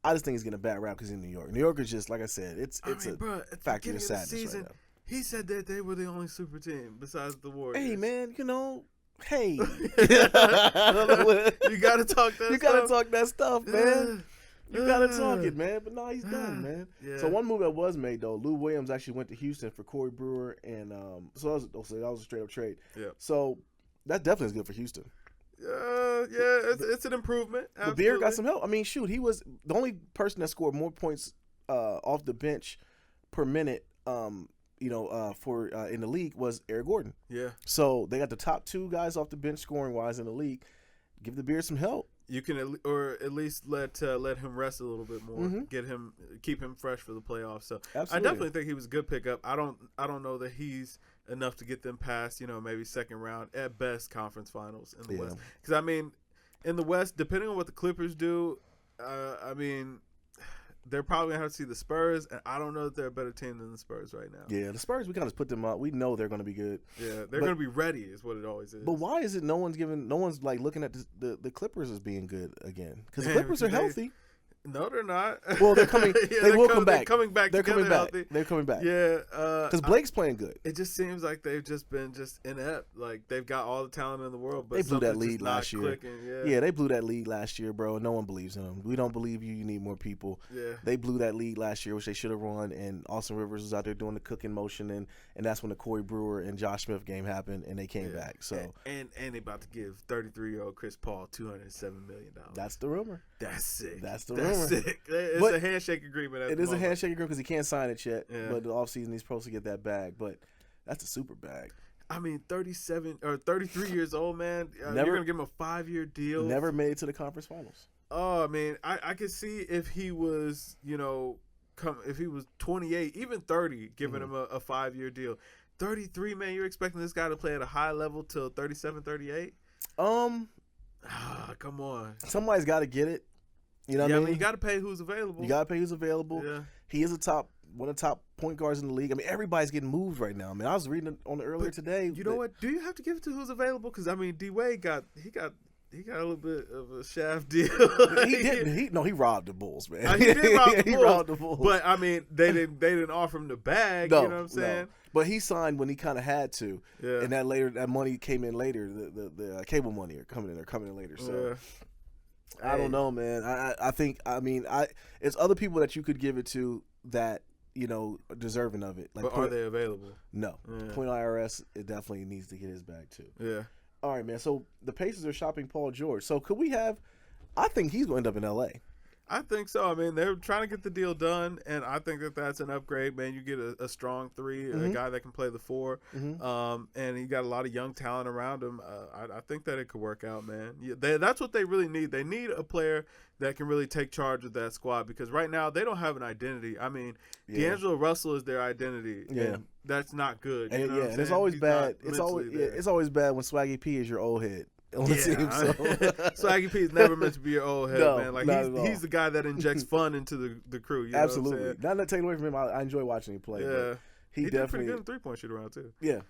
I just think he's getting a bad rap because he's in New York. New York is just like I said, it's a factory of sadness right now. He said that they were the only super team besides the Warriors. Hey man, Hey, you gotta talk that. You gotta talk that stuff, man. You gotta talk it, man. But no, he's done, man. Yeah. So one move that was made though, Lou Williams actually went to Houston for Corey Brewer, and so that was a straight up trade. Yeah. So that definitely is good for Houston. It's an improvement. The Beard got some help. I mean, shoot, he was the only person that scored more points off the bench per minute. For in the league was Eric Gordon. Yeah. So they got the top two guys off the bench scoring wise in the league. Give the Beard some help. You can at least let him rest a little bit more. Keep him fresh for the playoffs. So Absolutely. I definitely think he was a good pickup. I don't know that he's enough to get them past maybe second round at best conference finals in the West. Because I mean, in the West, depending on what the Clippers do, I mean. They're probably going to have to see the Spurs, and I don't know that they're a better team than the Spurs right now. Yeah, the Spurs, we kind of put them up. We know they're going to be good. Yeah, they're going to be ready is what it always is. But why is it no one's like looking at the Clippers as being good again? Because the Clippers are healthy. No, they're not. Well, they're coming. They will come back. They're coming back. They're coming back. Healthy. They're coming back. Yeah, because Blake's playing good. It just seems like they've just been inept. Like they've got all the talent in the world, but they blew that lead last year. Yeah, they blew that lead last year, bro. No one believes in them. We don't believe you. You need more people. Yeah, they blew that lead last year, which they should have won. And Austin Rivers was out there doing the cooking motion, and that's when the Corey Brewer and Josh Smith game happened, and they came back. So and they about to give 33-year-old Chris Paul $207 million. That's the rumor. That's sick. That's the rumor. Sick. It's a handshake agreement. It is a handshake agreement because he can't sign it yet. Yeah. But the offseason he's supposed to get that bag. But that's a super bag. I mean, 37 or 33 years old, man. You're gonna give him a 5-year deal. Never made it to the conference finals. Oh, I mean, I could see if he was, if he was 28, even 30, giving him a 5-year deal. 33, man, you're expecting this guy to play at a high level till 37, 38? Come on. Somebody's got to get it. You know what I mean? You got to pay who's available. Yeah. He is one of the top point guards in the league. I mean, everybody's getting moved right now. I mean, I was reading on earlier today. You know what? Do you have to give it to who's available? Because I mean, D Wade got he got a little bit of a shaft deal. He didn't. He robbed the Bulls, man. He did rob the Bulls. He robbed the Bulls. But I mean, they didn't offer him the bag. No, you know what I'm saying? No. But he signed when he kind of had to, and that money came in later. The cable money are coming in later. So I don't know, man. I think it's other people that you could give it to that deserving of it. Like, but are they available? No. Point IRS, it definitely needs to get his bag too. Yeah. All right, man. So the Pacers are shopping Paul George. So could we have? I think he's going to end up in L.A. I think so. I mean, they're trying to get the deal done, and I think that's an upgrade, man. You get a strong 3, a guy that can play the 4, and he got a lot of young talent around him. I think that it could work out, man. That's what they really need. They need a player that can really take charge of that squad, because right now they don't have an identity. I mean, D'Angelo Russell is their identity, and that's not good. And, and it's always bad. It's always bad when Swaggy P is your old head on the team. So. Swaggy P is never meant to be your old head, man. Like he's the guy that injects fun into the crew. You Absolutely. Know what I'm saying? Not taking away from him. I enjoy watching him play. Yeah. He did definitely pretty good in 3-point shoot around too. Yeah.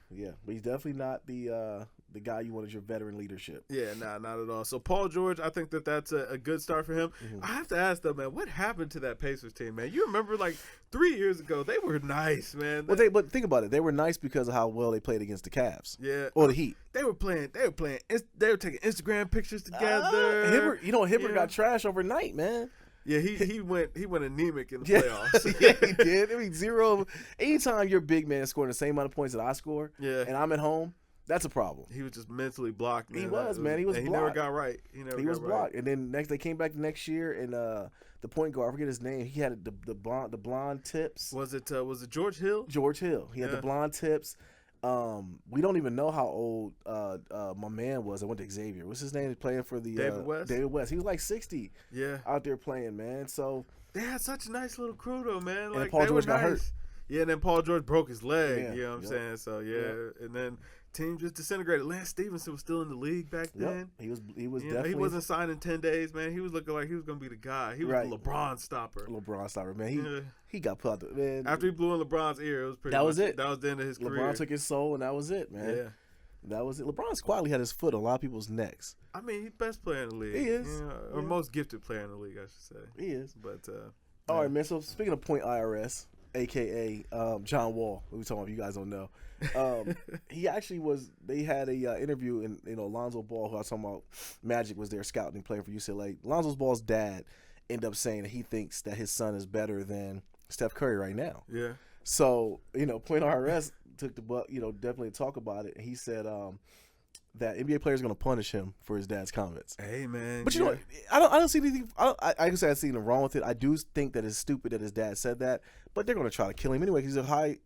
But he's definitely not the guy you want as your veteran leadership. Yeah, not at all. So Paul George, I think that's a good start for him. I have to ask though, man, what happened to that Pacers team, man? You remember like 3 years ago, they were nice, man. Well, but think about it. They were nice because of how well they played against the Cavs. Yeah. Or the Heat. They were taking Instagram pictures together. Hibbert got trash overnight, man. Yeah, he went anemic in the playoffs. Yeah, he did. I mean, zero. Anytime your big man scoring the same amount of points that I score, and I'm at home, that's a problem. He was just mentally blocked, man. He was blocked. He never got right. He was blocked. And then they came back the next year, and the point guard, I forget his name. He had the blonde tips. Was it George Hill? George Hill. He had the blonde tips. We don't even know how old my man was. I went to Xavier. What's his name? He's playing for the David West. David West. He was like 60. Yeah, out there playing, man. So they had such a nice little crew, though, man. Like, and Paul George got hurt. Yeah, and then Paul George broke his leg. You know what I'm saying? So and then team just disintegrated. Lance Stevenson was still in the league back then. He was definitely. He wasn't signed in 10 days, man. He was looking like he was gonna be the guy. He was the LeBron stopper. Man. He got put out the man. After he blew in LeBron's ear, it was pretty. That was it. That was the end of his career. LeBron took his soul, and that was it, man. Yeah. That was it. LeBron's quietly had his foot on a lot of people's necks. I mean, he's the best player in the league. He is. Or most gifted player in the league, I should say. He is. But all right, man. So speaking of Point IRS, a.k.a. John Wall, who we talking about, if you guys don't know, he actually was. They had a interview, and Lonzo Ball, who I was talking about, Magic was there scouting, playing for UCLA. Lonzo Ball's dad ended up saying that he thinks that his son is better than Steph Curry right now. Yeah. So Point IRS took the buck, definitely talk about it. And he said that NBA players are going to punish him for his dad's comments. Hey, man. But I don't see anything. I can say I see anything wrong with it. I do think that it's stupid that his dad said that, but they're going to try to kill him anyway because he's a high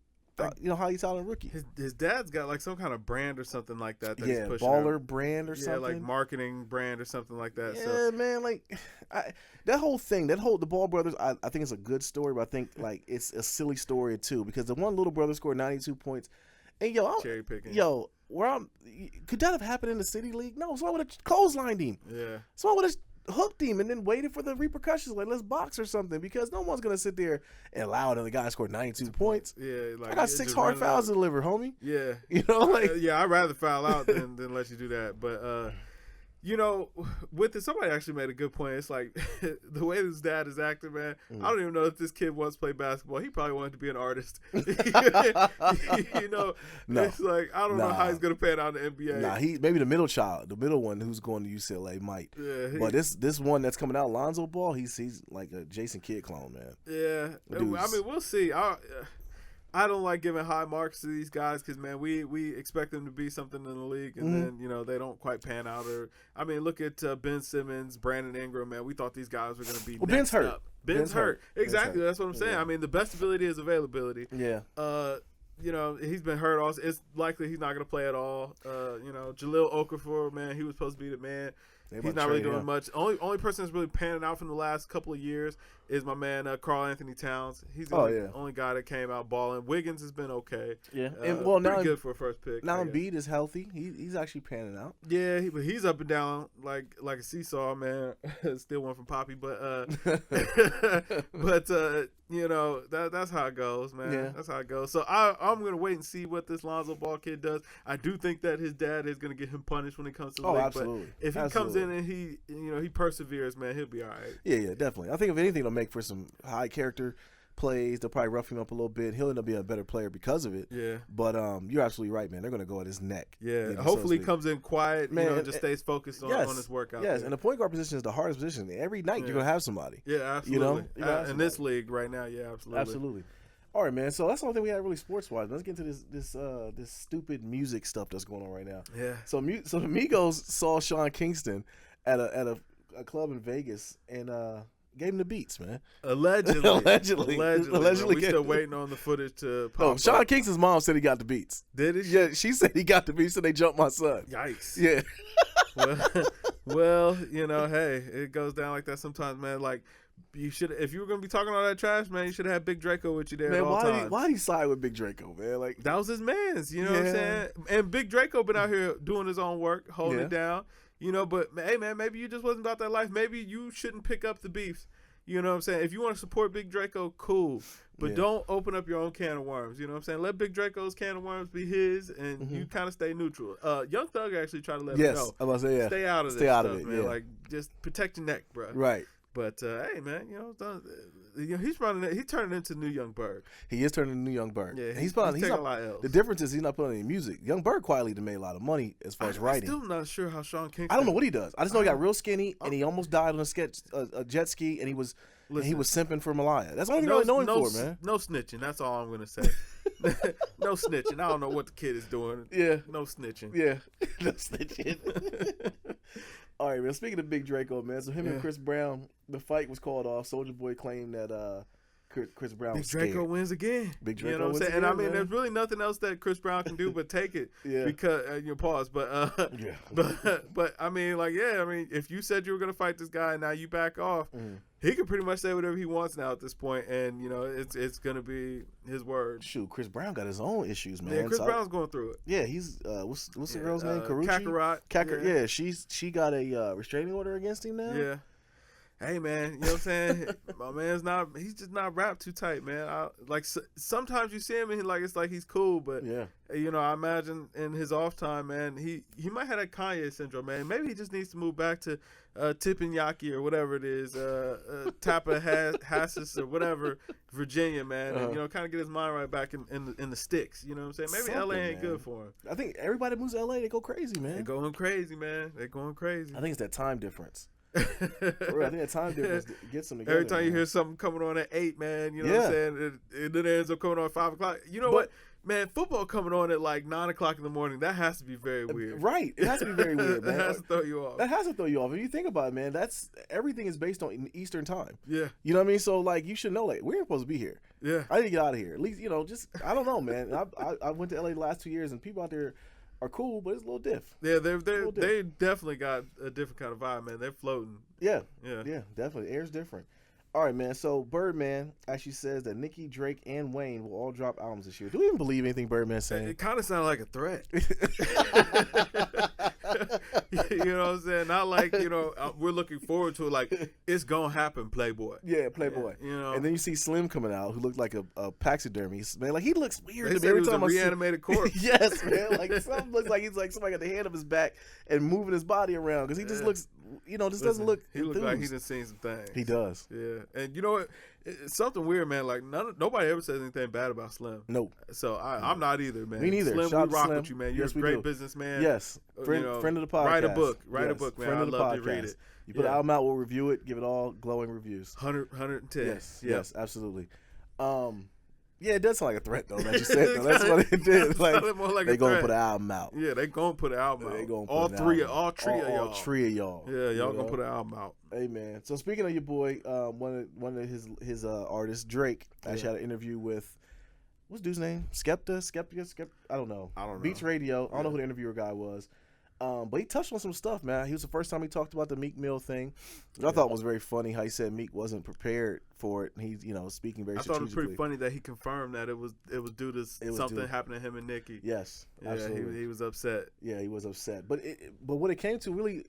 talent rookie. His dad's got like some kind of brand or something like that. He's pushing baller out. Brand or something. Yeah, like marketing brand or something like that. Yeah, man. Like that whole thing, the Ball brothers. I think it's a good story, but I think like it's a silly story too because the one little brother scored 92 points. And cherry picking. Could that have happened in the city league? No, so I would have clotheslined him. Yeah. So I would have hooked him and then waited for the repercussions. Like, let's box or something because no one's gonna sit there and allow another guy to score 92 points. Yeah, like I got 6 hard fouls to deliver, homie. Yeah, I'd rather foul out than let you do that. But with it, somebody actually made a good point. It's like the way this dad is acting, man. I don't even know if this kid wants to play basketball. He probably wanted to be an artist. No. It's like I don't know how he's gonna pan out in the NBA. Nah, he maybe the middle one who's going to UCLA might. Yeah, but this one that's coming out, Lonzo Ball, he's like a Jason Kidd clone, man. Yeah, I mean we'll see. I don't like giving high marks to these guys because, man, we expect them to be something in the league, and then, they don't quite pan out. Or I mean, look at Ben Simmons, Brandon Ingram, man. We thought these guys were going to be Ben's hurt. Up. Ben's hurt. Exactly. That's what I'm saying. Yeah. I mean, the best ability is availability. Yeah. He's been hurt also. It's likely he's not going to play at all. Jahlil Okafor, man, he was supposed to be the man. He's not really doing much. Only person that's really panning out from the last couple of years is my man Karl Anthony Towns. He's the only guy that came out balling. Wiggins has been okay. Yeah, now good for a first pick. Now Embiid is healthy. He's actually panning out. Yeah, but he's up and down like a seesaw, man. Still one from Poppy, but that's how it goes, man. Yeah. That's how it goes. So I'm gonna wait and see what this Lonzo Ball kid does. I do think that his dad is gonna get him punished when it comes to the league. Absolutely. But if he comes comes in and he perseveres, man, he'll be all right. Yeah, definitely. I think if anything, it'll make for some high character plays. They'll probably rough him up a little bit. He'll end up being a better player because of it. Yeah. But you're absolutely right, man. They're going to go at his neck. Yeah. Hopefully he comes in quiet, man, and just stays focused on his workout. Yes, and the point guard position is the hardest position. Every night you're going to have somebody. Yeah, absolutely. In this league right now, yeah, absolutely. Absolutely. All right, man. So that's the only thing we had really sports-wise. Let's get into this stupid music stuff that's going on right now. Yeah. So the Migos saw Sean Kingston at a club in Vegas and gave him the beats, man. Allegedly. Allegedly. We still waiting on the footage to pop up. Sean Kingston's mom said he got the beats. Did it? Yeah, she said he got the beats, so they jumped my son. Yikes. Yeah. well, hey, it goes down like that sometimes, man. Like, you should, if you were gonna be talking all that trash, man, you should have Big Draco with you there, man, at all times. Why did he side with Big Draco, man? Like, that was his man's, you know what I'm saying? And Big Draco been out here doing his own work, holding it down, But hey, man, maybe you just wasn't about that life. Maybe you shouldn't pick up the beefs. You know what I'm saying? If you want to support Big Draco, cool. But don't open up your own can of worms. You know what I'm saying? Let Big Draco's can of worms be his, and you kind of stay neutral. Young Thug actually tried to let him know. Yes, I was about to say, stay out of this stuff, man. Like, just protect your neck, bro. Right. But hey, man, he's running. He's turning into new Young Berg. He is turning into new Young Berg. Yeah, he's taking a lot else. The difference is he's not putting any music. Young Berg quietly made a lot of money as far as writing. I'm still not sure how Sean Kingston. I don't know what he does. I just know he got real skinny and he almost died on a jet ski, and he was simping for Malaya. That's all you really know him for, man. No snitching. That's all I'm gonna say. No snitching. I don't know what the kid is doing. Yeah. No snitching. Yeah. No snitching. All right, man. Speaking of Big Draco, man. So him and Chris Brown, the fight was called off. Soulja Boy claimed that Chris Brown was scared. Big Draco wins again. Big Draco, you know what I'm saying? Again, and I mean, man. there's really nothing else that Chris Brown can do but take it. Because pause. But but I mean, like, if you said you were gonna fight this guy and now you back off, he can pretty much say whatever he wants now at this point, and it's gonna be his word. Shoot, Chris Brown got his own issues, man. Yeah, Chris Brown's going through it. Yeah, he's what's the girl's name? Kakarot. Yeah, she got a restraining order against him now. Yeah. Hey, man, you know what I'm saying? My man's he's just not wrapped too tight, man. Sometimes you see him and it's like he's cool, but I imagine in his off time, man, he might have that Kanye syndrome, man. Maybe he just needs to move back to Tippanyaki or whatever it is, Tallahassee or whatever, Virginia, man, and kind of get his mind right back in the sticks. You know what I'm saying? Maybe LA ain't good for him. I think everybody moves to LA, they go crazy, man. They're going crazy, man. They're going crazy. I think it's that time difference. For real, I think that time difference gets them together. Every time you hear something coming on at 8, man, you know what I'm saying? It then ends up coming on at 5 o'clock. You know what? Man, football coming on at like 9 o'clock in the morning, that has to be very weird. Right. It has to be very weird, man. That has to throw you off. That has to throw you off. If you think about it, man, everything is based on Eastern time. Yeah. You know what I mean? So, like, you should know, like, we're supposed to be here. Yeah. I need to get out of here. At least, I don't know, man. I went to LA the last 2 years, and people out there are cool, but it's a little diff. Yeah, they definitely got a different kind of vibe, man. They're floating. Yeah, definitely. Air's different. All right, man. So Birdman actually says that Nicki, Drake, and Wayne will all drop albums this year. Do we even believe anything Birdman's saying? It kind of sounded like a threat. You know what I'm saying? Not like, we're looking forward to it. Like, it's going to happen, Playboy. Yeah, Playboy. Yeah, And then you see Slim coming out, who looked like a taxidermy. Man, like, he looks weird. They said he was a reanimated corpse. Yes, man. Like, something looks like he's like somebody got the hand up his back and moving his body around because he just looks, doesn't look He looks like he done seen some things. He does. Yeah. And you know what? It's something weird, man. Like, nobody ever says anything bad about Slim. Nope. So I'm not either, man. Me neither. Slim, Shout we rock Slim. with you, man. You're a great businessman. Yes. Friend of the podcast. Write a book, man. Friend I of the love podcast. to read it. You put an album out, we'll review it, give it all glowing reviews. 110. Yes, absolutely. Yeah, it does sound like a threat, though, that you said, though. That's what it did. Like, they going to put an album out. Yeah, they going to put an album out. They gonna put all an three album. of y'all. All three of y'all. Yeah, y'all going to put an album out. Hey, man. So, speaking of your boy, one of his artists, Drake, actually had an interview with, what's dude's name? Skepta? I don't know. Beats Radio. I don't know who the interviewer guy was. But he touched on some stuff, man. He was the first time he talked about the Meek Mill thing, which I thought was very funny. How he said Meek wasn't prepared for it. He's speaking very strategically. I thought it was pretty funny that he confirmed that it was due to something happening to him and Nicki. Yes, yeah, absolutely. He was upset. Yeah, he was upset. But what it came to really,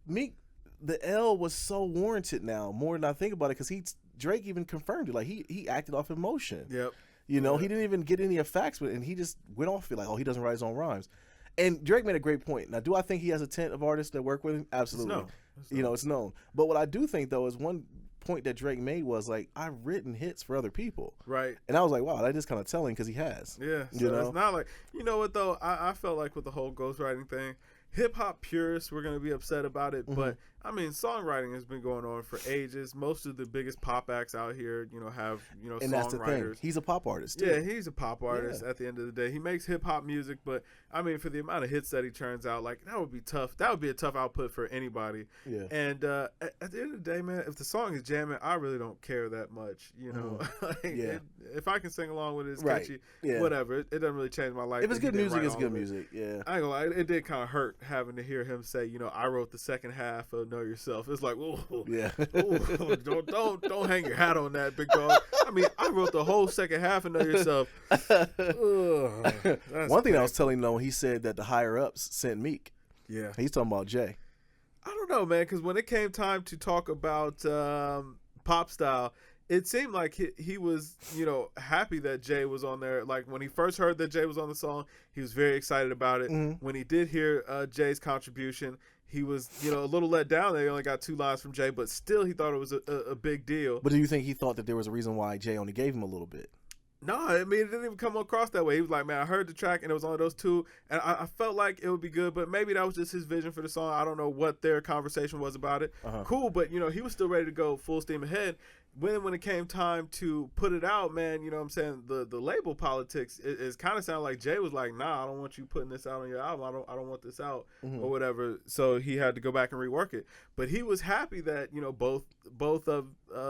Meek, the L was so warranted now. More than I think about it, because Drake even confirmed it. Like he acted off emotion. Yep. He didn't even get any facts with it, and he just went off it like, oh, he doesn't write his own rhymes. And Drake made a great point. Now, do I think he has a tent of artists that work with him? Absolutely. It's known. But what I do think, though, is one point that Drake made was like, I've written hits for other people. Right. And I was like, wow, that is kind of telling because he has. Yeah. So it's not like, you know what, though? I felt like with the whole ghostwriting thing, hip-hop purists were going to be upset about it, but I mean, songwriting has been going on for ages. Most of the biggest pop acts out here, have, and songwriters. That's the thing. He's a pop artist, too. Yeah, he's a pop artist at the end of the day. He makes hip-hop music, but, I mean, for the amount of hits that he turns out, like, that would be tough. That would be a tough output for anybody. Yeah. And at the end of the day, man, if the song is jamming, I really don't care that much, if I can sing along with it, it's catchy, whatever. It doesn't really change my life. If it's good music, it's good music, yeah. I ain't gonna lie, it did kind of hurt having to hear him say, I wrote the second half of Know Yourself. It's like, ooh, don't hang your hat on that, big dog. I mean, I wrote the whole second half of Know Yourself. One thing I was telling him, he said that the higher ups sent Meek. Yeah, he's talking about Jay. I don't know, man, because when it came time to talk about Pop Style, it seemed like he was, happy that Jay was on there. Like, when he first heard that Jay was on the song, he was very excited about it. When he did hear Jay's contribution, he was, a little let down. They only got 2 lines from Jay, but still he thought it was a big deal. But do you think he thought that there was a reason why Jay only gave him a little bit? No, I mean, it didn't even come across that way. He was like, man, I heard the track, and it was only those 2, and I felt like it would be good, but maybe that was just his vision for the song. I don't know what their conversation was about it. Cool, but, he was still ready to go full steam ahead. When it came time to put it out, man, you know what I'm saying, the label politics, it kind of sounded like Jay was like, nah, I don't want you putting this out on your album. I don't want this out or whatever. So he had to go back and rework it. But he was happy that, both of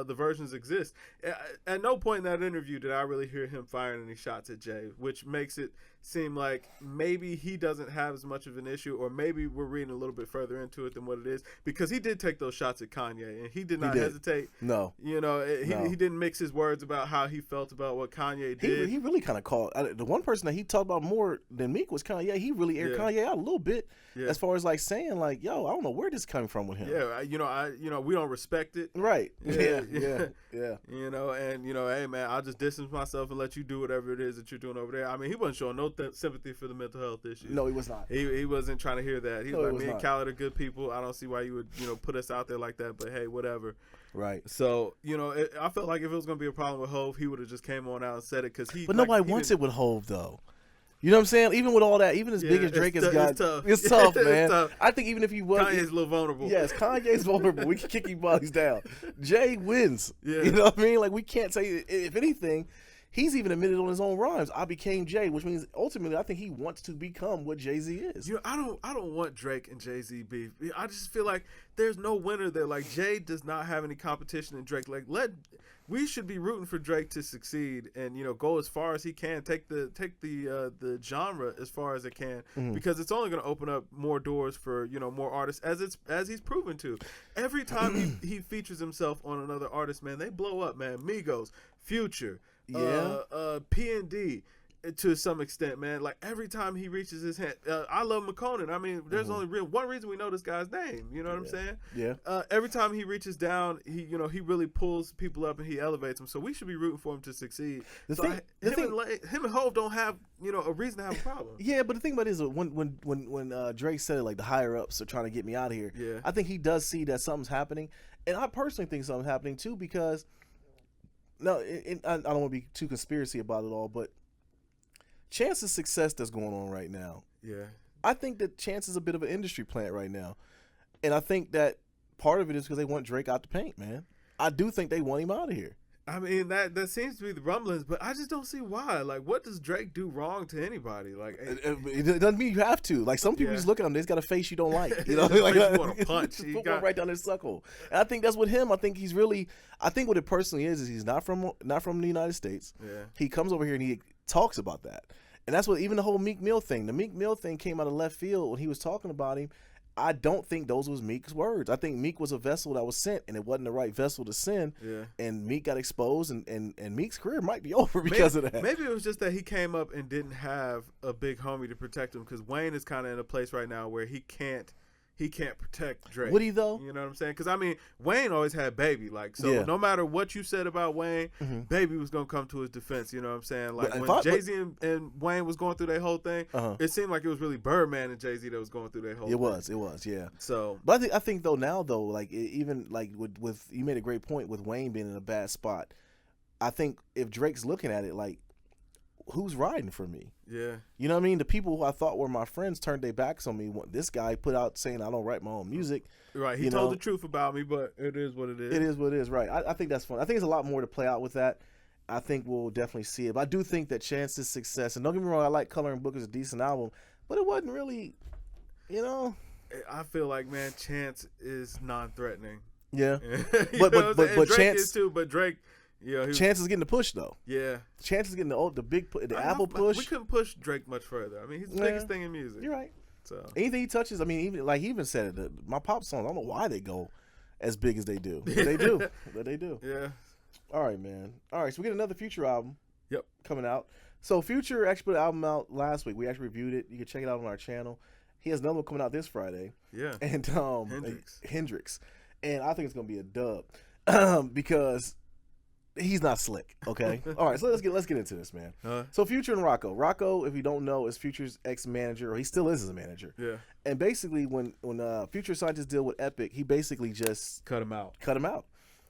the versions exist. At no point in that interview did I really hear him firing any shots at Jay, which makes it seem like maybe he doesn't have as much of an issue, or maybe we're reading a little bit further into it than what it is, because he did take those shots at Kanye, and he did not hesitate. No. He didn't mix his words about how he felt about what Kanye did. He really kind of called the one person that he talked about more than Meek was Kanye. He really aired Kanye out a little bit as far as like saying like, yo, I don't know where this is coming from with him. Yeah, we don't respect it. Right. Yeah. And hey man, I'll just distance myself and let you do whatever it is that you're doing over there. I mean, he wasn't showing no sympathy for the mental health issues. No, he was not. He wasn't trying to hear that. He was like, me and Khaled are good people. I don't see why you would put us out there like that. But hey, whatever. Right. So I felt like if it was gonna be a problem with Hov, he would have just came on out and said it, because he. But nobody wants it with Hov though. You know what I'm saying? Even with all that, even as big as Drake has got, it's tough, man. It's tough. I think even if he was, Kanye's a little vulnerable. Yes, Kanye's vulnerable. We can kick his bodies down. Jay wins. Yeah. You know what I mean? Like, we can't say, if anything, he's even admitted on his own rhymes, I became Jay, which means ultimately I think he wants to become what Jay-Z is. I don't want Drake and Jay-Z beef. I just feel like there's no winner there. Like, Jay does not have any competition in Drake. Like, we should be rooting for Drake to succeed and go as far as he can, take the genre as far as it can, because it's only going to open up more doors for more artists, as he's proven to. Every time he features himself on another artist, man, they blow up, man. Migos, Future, P&D. To some extent, man. Like, every time he reaches his hand, I love McConan. I mean, there's only one reason we know this guy's name. You know what I'm saying? Yeah. Every time he reaches down, he really pulls people up and he elevates them. So we should be rooting for him to succeed. Him and Hov don't have a reason to have a problem. Yeah, but the thing about it is when Drake said it, like, the higher ups are trying to get me out of here. Yeah. I think he does see that something's happening, and I personally think something's happening too, because I don't want to be too conspiracy about it all, but Chance's success that's going on right now. Yeah. I think that Chance is a bit of an industry plant right now. And I think that part of it is because they want Drake out the paint, man. I do think they want him out of here. I mean, that seems to be the rumblings, but I just don't see why. Like, what does Drake do wrong to anybody? Like, it doesn't mean you have to. Like, some people just look at him, they's got a face you don't like. You know, like, you want to punch. Put one right down his suckle. And I think that's with him. I think he's really. I think what it personally is he's not from the United States. Yeah. He comes over here and he talks about that. And that's what even the whole Meek Mill thing. The Meek Mill thing came out of left field when he was talking about him. I don't think those was Meek's words. I think Meek was a vessel that was sent, and it wasn't the right vessel to send. Yeah. And Meek got exposed, and Meek's career might be over because of that. Maybe it was just that he came up and didn't have a big homie to protect him, because Wayne is kind of in a place right now where he can't he can't protect Drake. Would he though? You know what I'm saying? Because I mean, Wayne always had Baby, like, so Yeah. no matter what you said about Wayne, Baby was gonna come to his defense. You know what I'm saying? Like when Jay-Z and Wayne was going through their whole thing, it seemed like it was really Birdman and Jay-Z that was going through their whole thing. It was, yeah. So, but I think though now though, like even like with you made a great point with Wayne being in a bad spot. I think if Drake's looking at it like, who's riding for me? Yeah. You know what I mean? The people who I thought were my friends turned their backs on me. This guy put out saying I don't write my own music. Right. He told the truth about me, but it is what it is. It is what it is, right. I think that's fun. I think there's a lot more to play out with that. I think we'll definitely see it. But I do think that Chance's success, and don't get me wrong, I like Color and Book is a decent album, but it wasn't really, you know. I feel like, man, Chance is non-threatening. Yeah. but Drake Chance is too, but Drake... Yeah, Chance is getting the push though. Yeah, Chance is getting the Apple push. We couldn't push Drake much further. I mean, he's the biggest thing in music. You're right. So anything he touches, I mean, he even said it. My pop songs, I don't know why they go as big as they do. But they do. But they do. Yeah. All right, man. All right, so we get another Future album. Yep. Coming out. So Future actually put an album out last week. We actually reviewed it. You can check it out on our channel. He has another one coming out this Friday. Yeah. And Hendrix. And I think it's gonna be a dub because he's not slick, okay? All right, so let's get into this, man. So Future and Rocco. Rocco, if you don't know, is Future's ex-manager, or he still is his manager. Yeah. And basically, when Future signed his deal with Epic, he basically just cut him out.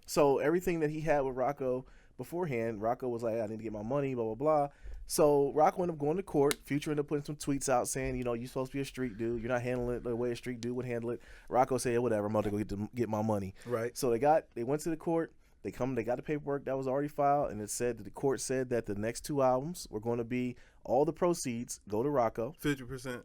So everything that he had with Rocco beforehand, Rocco was like, I need to get my money, blah, blah, blah. So Rocco ended up going to court. Future ended up putting some tweets out saying, you know, you're supposed to be a street dude. You're not handling it the way a street dude would handle it. Rocco said, whatever, I'm about to go get my money. Right. So they went to the court. They got the paperwork that was already filed, and it said that the court said that the next two albums were going to be all the proceeds go to Rocco. 50%.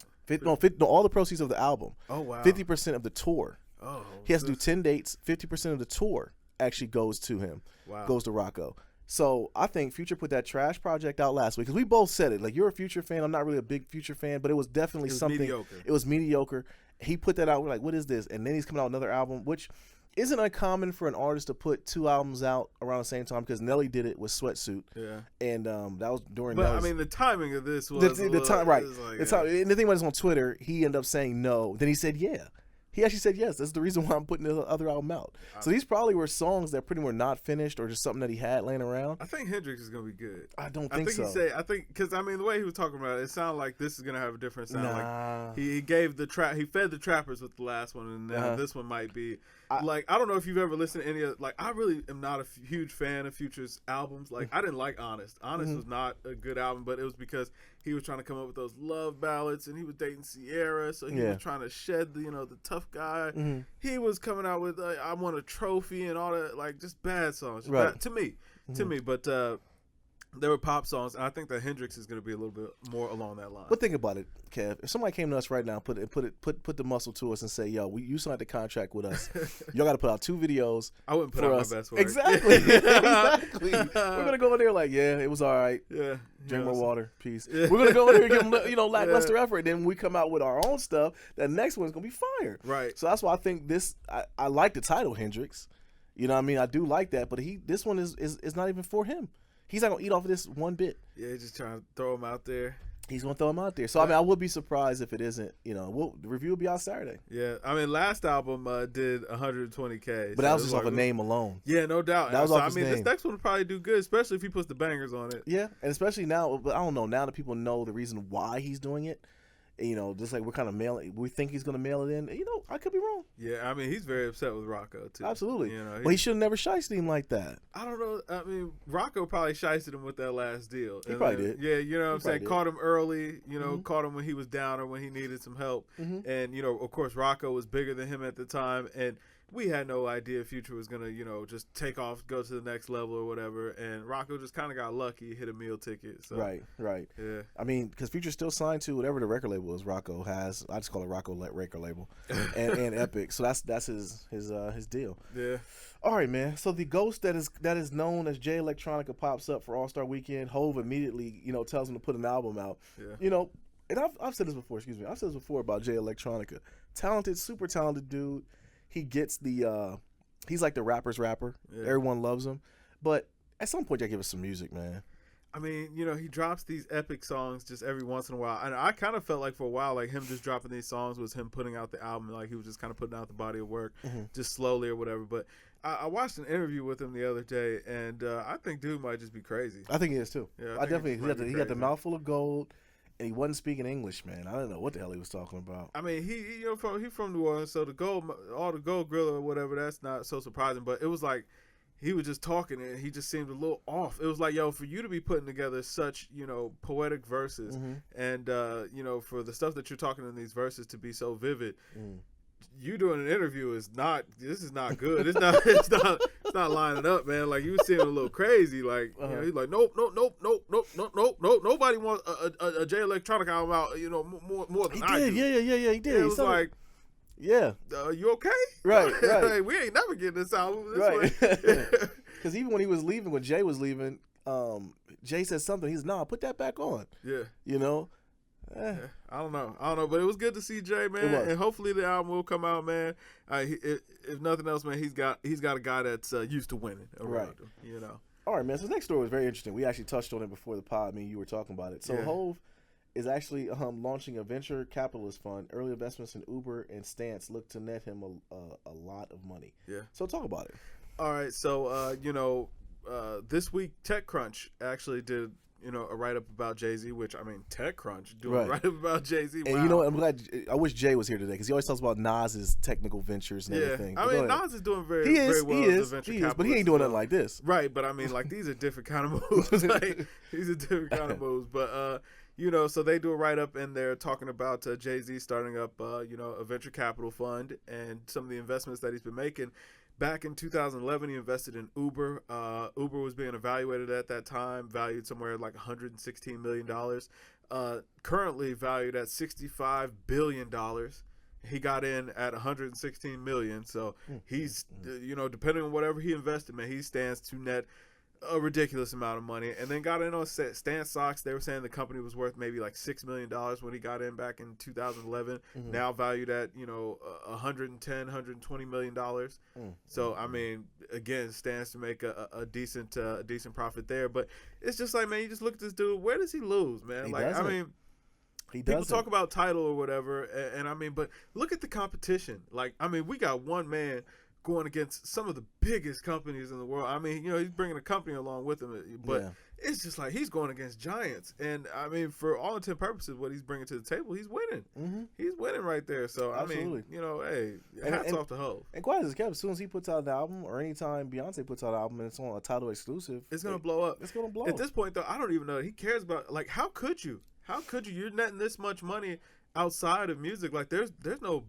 No, all the proceeds of the album. Oh, wow. 50% of the tour. Oh. He has to do 10 dates. 50% of the tour actually goes to him. Wow. Goes to Rocco. So I think Future put that trash project out last week because we both said it. Like, you're a Future fan. I'm not really a big Future fan, but it was definitely something. Mediocre. It was mediocre. He put that out. We're like, what is this? And then he's coming out with another album, which isn't uncommon for an artist to put two albums out around the same time because Nelly did it with Sweatsuit. Yeah. And that was during But, Nelly's, I mean, the timing of this was... the time, right. Like, and the thing was on Twitter, he ended up saying no. Then he said, yeah. He actually said yes. That's the reason why I'm putting the other album out. So these probably were songs that pretty were not finished or just something that he had laying around. I think Hendrix is gonna be good. I don't think so. I think because I mean the way he was talking about it sounded like this is gonna have a different sound. Nah. Like he gave he fed the trappers with the last one, and now this one might be I don't know if you've ever listened to any of I really am not a huge fan of Future's albums. Like I didn't like Honest. Honest was not a good album, but it was because he was trying to come up with those love ballads, and he was dating Sierra, so he was trying to shed the tough guy. He was coming out with I Want a Trophy and all that, like just bad songs. Right. To me, but there were pop songs, and I think that Hendrix is going to be a little bit more along that line. But think about it, Kev. If somebody came to us right now, put the muscle to us and say, "Yo, you signed the contract with us. Y'all got to put out 2 videos." I wouldn't put out my best work. Exactly. Exactly. We're gonna go in there like, yeah, it was all right. Yeah. Drink more water, peace. Yeah. We're gonna go in there and give them, lackluster effort. Then when we come out with our own stuff, that next one's gonna be fire. Right. So that's why I think this. I like the title Hendrix. You know what I mean? I do like that, but this one is not even for him. He's not gonna eat off of this one bit. Yeah, just trying to throw him out there. He's gonna throw him out there. So I mean, I would be surprised if it isn't. The review will be out Saturday. Yeah, I mean, last album did 120K, but that was just off a name alone. Yeah, no doubt. That was off his name. This next one will probably do good, especially if he puts the bangers on it. Yeah, and especially now. But I don't know. Now that people know the reason why he's doing it, just like we're kind of mailing. We think he's gonna mail it in. I could be wrong. Yeah, I mean, he's very upset with Rocco too. Absolutely. He should have never shysted him like that. I don't know. I mean, Rocco probably shysted him with that last deal. He probably did. Yeah, you know what I'm saying? Caught him early. Caught him when he was down or when he needed some help. And of course, Rocco was bigger than him at the time, and we had no idea Future was gonna, just take off, go to the next level or whatever. And Rocco just kind of got lucky, hit a meal ticket. So. Right. Yeah. I mean, because Future's still signed to whatever the record label is. Rocco has. I just call it Rocco record label, and Epic. So that's his deal. Yeah. All right, man. So the ghost that is known as Jay Electronica pops up for All Star Weekend. Hove immediately, tells him to put an album out. Yeah. And I've said this before. Excuse me. I've said this before about Jay Electronica. Talented, super talented dude. He gets he's like the rapper's rapper. Yeah. Everyone loves him. But at some point, you gotta give us some music, man. I mean, you know, he drops these epic songs just every once in a while. And I kind of felt like for a while, like him just dropping these songs was him putting out the album. Like he was just kind of putting out the body of work just slowly or whatever. But I watched an interview with him the other day, and I think dude might just be crazy. I think he is too. Yeah, I definitely he got the mouthful of gold, and he wasn't speaking English, man. I don't know what the hell he was talking about. I mean, he from New Orleans, so all the gold grill or whatever, that's not so surprising. But it was like he was just talking, and he just seemed a little off. It was like, yo, for you to be putting together such, you know, poetic verses, and you know, for the stuff that you're talking in these verses to be so vivid. You doing an interview is not. This is not good. It's not. It's not lining up, man. Like you seem a little crazy. Like you know, he's like, nope. Nobody wants a Jay Electronica album out. You know, more than I do. Yeah. He did. It was like, yeah. You okay? Right. Like, we ain't never getting this album. Right. Because even when he was leaving, when Jay was leaving, Jay said something. He's put that back on. Yeah. You know. Yeah, I don't know, but it was good to see Jay, man, and hopefully the album will come out, man. If nothing else, man, he's got a guy that's used to winning around him, you know. All right, man. So the next story was very interesting. We actually touched on it before the pod. Me and you were talking about it. So Hove is actually launching a venture capitalist fund. Early investments in Uber and Stance look to net him a lot of money. Yeah. So talk about it. All right. So you know, this week TechCrunch actually did, you know, a write-up about Jay-Z, which, I mean, TechCrunch doing a write-up about Jay-Z. And you know what? I'm glad. I wish Jay was here today because he always talks about Nas's technical ventures and everything. I mean, Nas is doing very well as a venture capitalist. But he ain't doing nothing like this. Right, but I mean, like, these are different kind of moves. Like, these are different kind of moves. But, you know, so they do a write-up, and they're talking about Jay-Z starting up, you know, a venture capital fund and some of the investments that he's been making. Back in 2011, he invested in Uber. Uber was being evaluated at that time, valued somewhere like $116 million. Currently valued at $65 billion. He got in at $116 million. So he's, you know, depending on whatever he invested, man, he stands to net a ridiculous amount of money. And then got in on Stance stocks. They were saying the company was worth maybe like $6 million when he got in back in 2011. Now valued at, you know, $120 million. So I mean, again, stands to make a decent profit there. But it's just like, man, you just look at this dude. Where does he lose, man? I mean, people talk about title or whatever, and I mean, but look at the competition. Like, I mean, we got one man going against some of the biggest companies in the world. I mean, you know, he's bringing a company along with him, but it's just like he's going against giants. And I mean, for all intent and purposes, what he's bringing to the table, he's winning. He's winning right there. So absolutely. I mean, you know, hey, hats off to Hov. And quiet as kept, as soon as he puts out an album, or anytime Beyonce puts out an album and it's on a title exclusive, it's gonna blow up. It's gonna blow. At this point, though, I don't even know that he cares about. Like, how could you? How could you? You're netting this much money outside of music. Like, there's no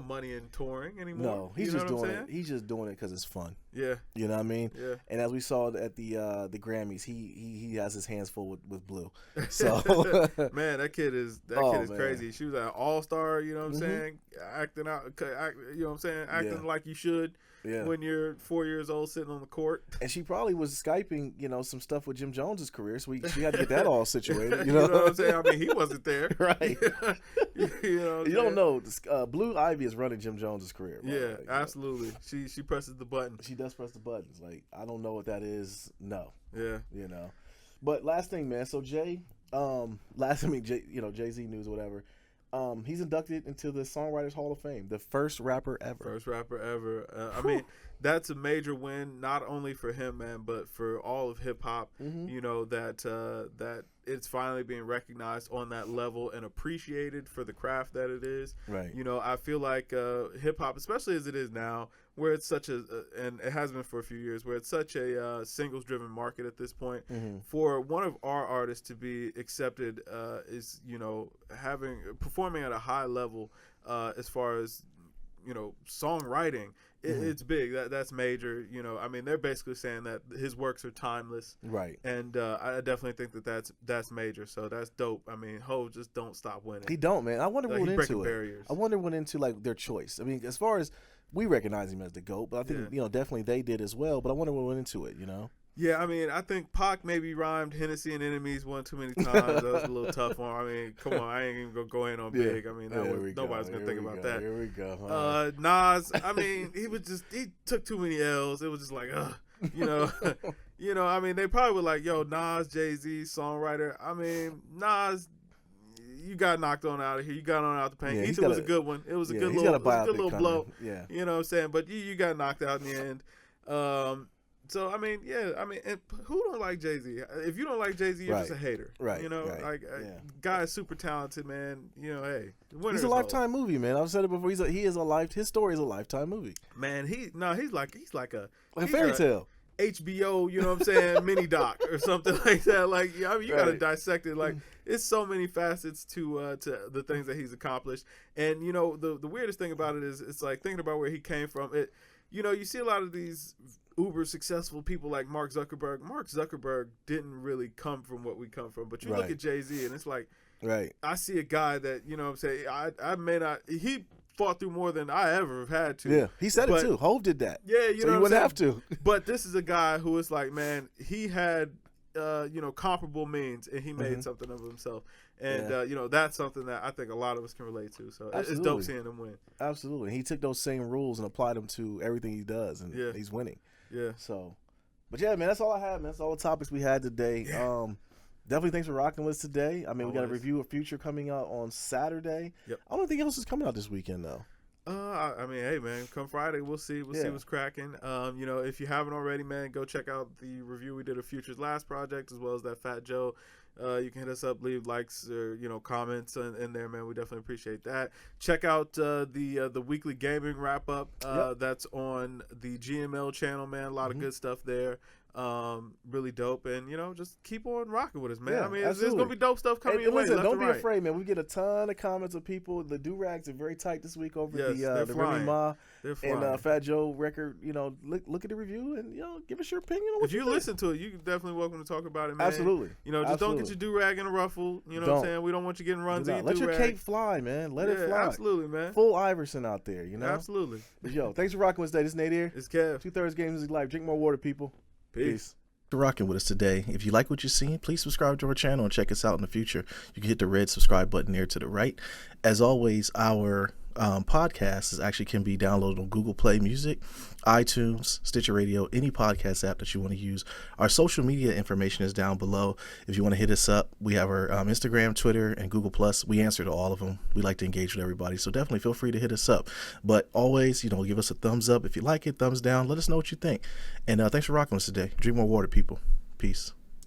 money in touring anymore. No, he's just doing it. He's just doing it because it's fun. Yeah, you know what I mean. Yeah. And as we saw at the Grammys, he has his hands full with Blue. So man, that kid is crazy. She was an all-star. You know what I'm saying? Acting out. You know what I'm saying? Acting like you should. Yeah. When you're 4 years old sitting on the court. And she probably was Skyping, you know, some stuff with Jim Jones's career, so she had to get that all situated. You know, what I'm saying? I mean, he wasn't there. Right. You know you don't know. Blue Ivy is running Jim Jones's career. Bro. Yeah, like, absolutely. She presses the button. She does press the buttons. Like, I don't know what that is. No. Yeah. You know. But last thing, man. So Jay, Jay-Z news or whatever. He's inducted into the Songwriters Hall of Fame, the first rapper ever. I mean, that's a major win, not only for him, man, but for all of hip hop. You know, that it's finally being recognized on that level and appreciated for the craft that it is. Right. You know, I feel like hip hop, especially as it is now, where it's such and it has been for a few years, where it's such a singles-driven market at this point. For one of our artists to be accepted is, you know, performing at a high level as far as, you know, songwriting. It's big. That's major. You know, I mean, they're basically saying that his works are timeless. Right. And I definitely think that's major. So that's dope. I mean, Hov just don't stop winning. He don't, man. I wonder what went into it. Barriers. I wonder what went into, like, their choice. I mean, as far as we recognize him as the GOAT, but I think, you know, definitely they did as well. But I wonder what went into it, you know? Yeah, I mean, I think Pac maybe rhymed Hennessy and Enemies one too many times. That was a little tough one. I mean, come on, I ain't even gonna go in on Big. I mean, nobody's gonna think about that. Here we go. Nas, I mean, he took too many L's. It was just like, you know, you know, I mean, they probably were like, yo, Nas, Jay-Z, songwriter. I mean, Nas, you got knocked on out of here. You got on out the paint. Yeah, Ether was a good one. It was a good little blow. Yeah. You know what I'm saying? But you got knocked out in the end. So, I mean, and who don't like Jay-Z? If you don't like Jay-Z, you're just a hater. Right. You know, guy is super talented, man. You know, hey. He's a lifetime movie, man. I've said it before. His story is a lifetime movie. Man, he's like a fairy tale. HBO, you know what I'm saying, mini doc or something like that. Like, I mean, you got to dissect it. Like, it's so many facets to the things that he's accomplished. And, you know, the weirdest thing about it is it's like thinking about where he came from. It, you know, you see a lot of these uber successful people like Mark Zuckerberg. Mark Zuckerberg didn't really come from what we come from. But you look at Jay-Z and it's like, I see a guy that, you know what I'm saying, I may not, he fought through more than I ever have had to. Yeah, he said it too. Hov did that. Yeah, you so know you wouldn't have to. But this is a guy who is like, man, he had, you know, comparable means, and he made something of himself. And, you know, that's something that I think a lot of us can relate to. So it's dope seeing him win. Absolutely. He took those same rules and applied them to everything he does, and he's winning. Yeah. So, but yeah, man, that's all I had, man. That's all the topics we had today. Yeah. Definitely thanks for rocking with us today. I mean, we got a review of Future coming out on Saturday. Yep. I don't think else is coming out this weekend, though. I mean, hey, man, come Friday, we'll see. We'll see what's cracking. You know, if you haven't already, man, go check out the review we did of Future's last project, as well as that Fat Joe. You can hit us up, leave likes or, you know, comments in there, man. We definitely appreciate that. Check out the weekly gaming wrap up. That's on the GML channel, man. A lot of good stuff there. Really dope, and you know, just keep on rocking with us, man. I mean, there's gonna be dope stuff coming your way. Listen, don't be afraid, man. We get a ton of comments of people. The do-rags are very tight this week over the Remy Ma and Fat Joe record. You know, look at the review and, you know, give us your opinion on what you think. listen to it, you can definitely welcome to talk about it, man. Absolutely. You know, just don't get your do-rag in a ruffle. You know what I'm saying? We don't want you getting runs in. Let your cape fly, man. Let it fly. Absolutely, man. Full Iverson out there, you know? Absolutely. But yo, thanks for rocking with us today. This is Nadir. It's Kev. 2/3 GamesMusicLyfe. Drink more water, people. Peace. For rocking with us today. If you like what you're seeing, please subscribe to our channel and check us out in the future. You can hit the red subscribe button there to the right. As always, our podcast can be downloaded on Google Play Music, iTunes, Stitcher Radio, any podcast app that you want to use. Our social media information is down below. If you want to hit us up, we have our Instagram, Twitter, and Google+. We answer to all of them. We like to engage with everybody, so definitely feel free to hit us up. But always, you know, give us a thumbs up if you like it, thumbs down. Let us know what you think. And thanks for rocking with us today. Drink more water, people. Peace.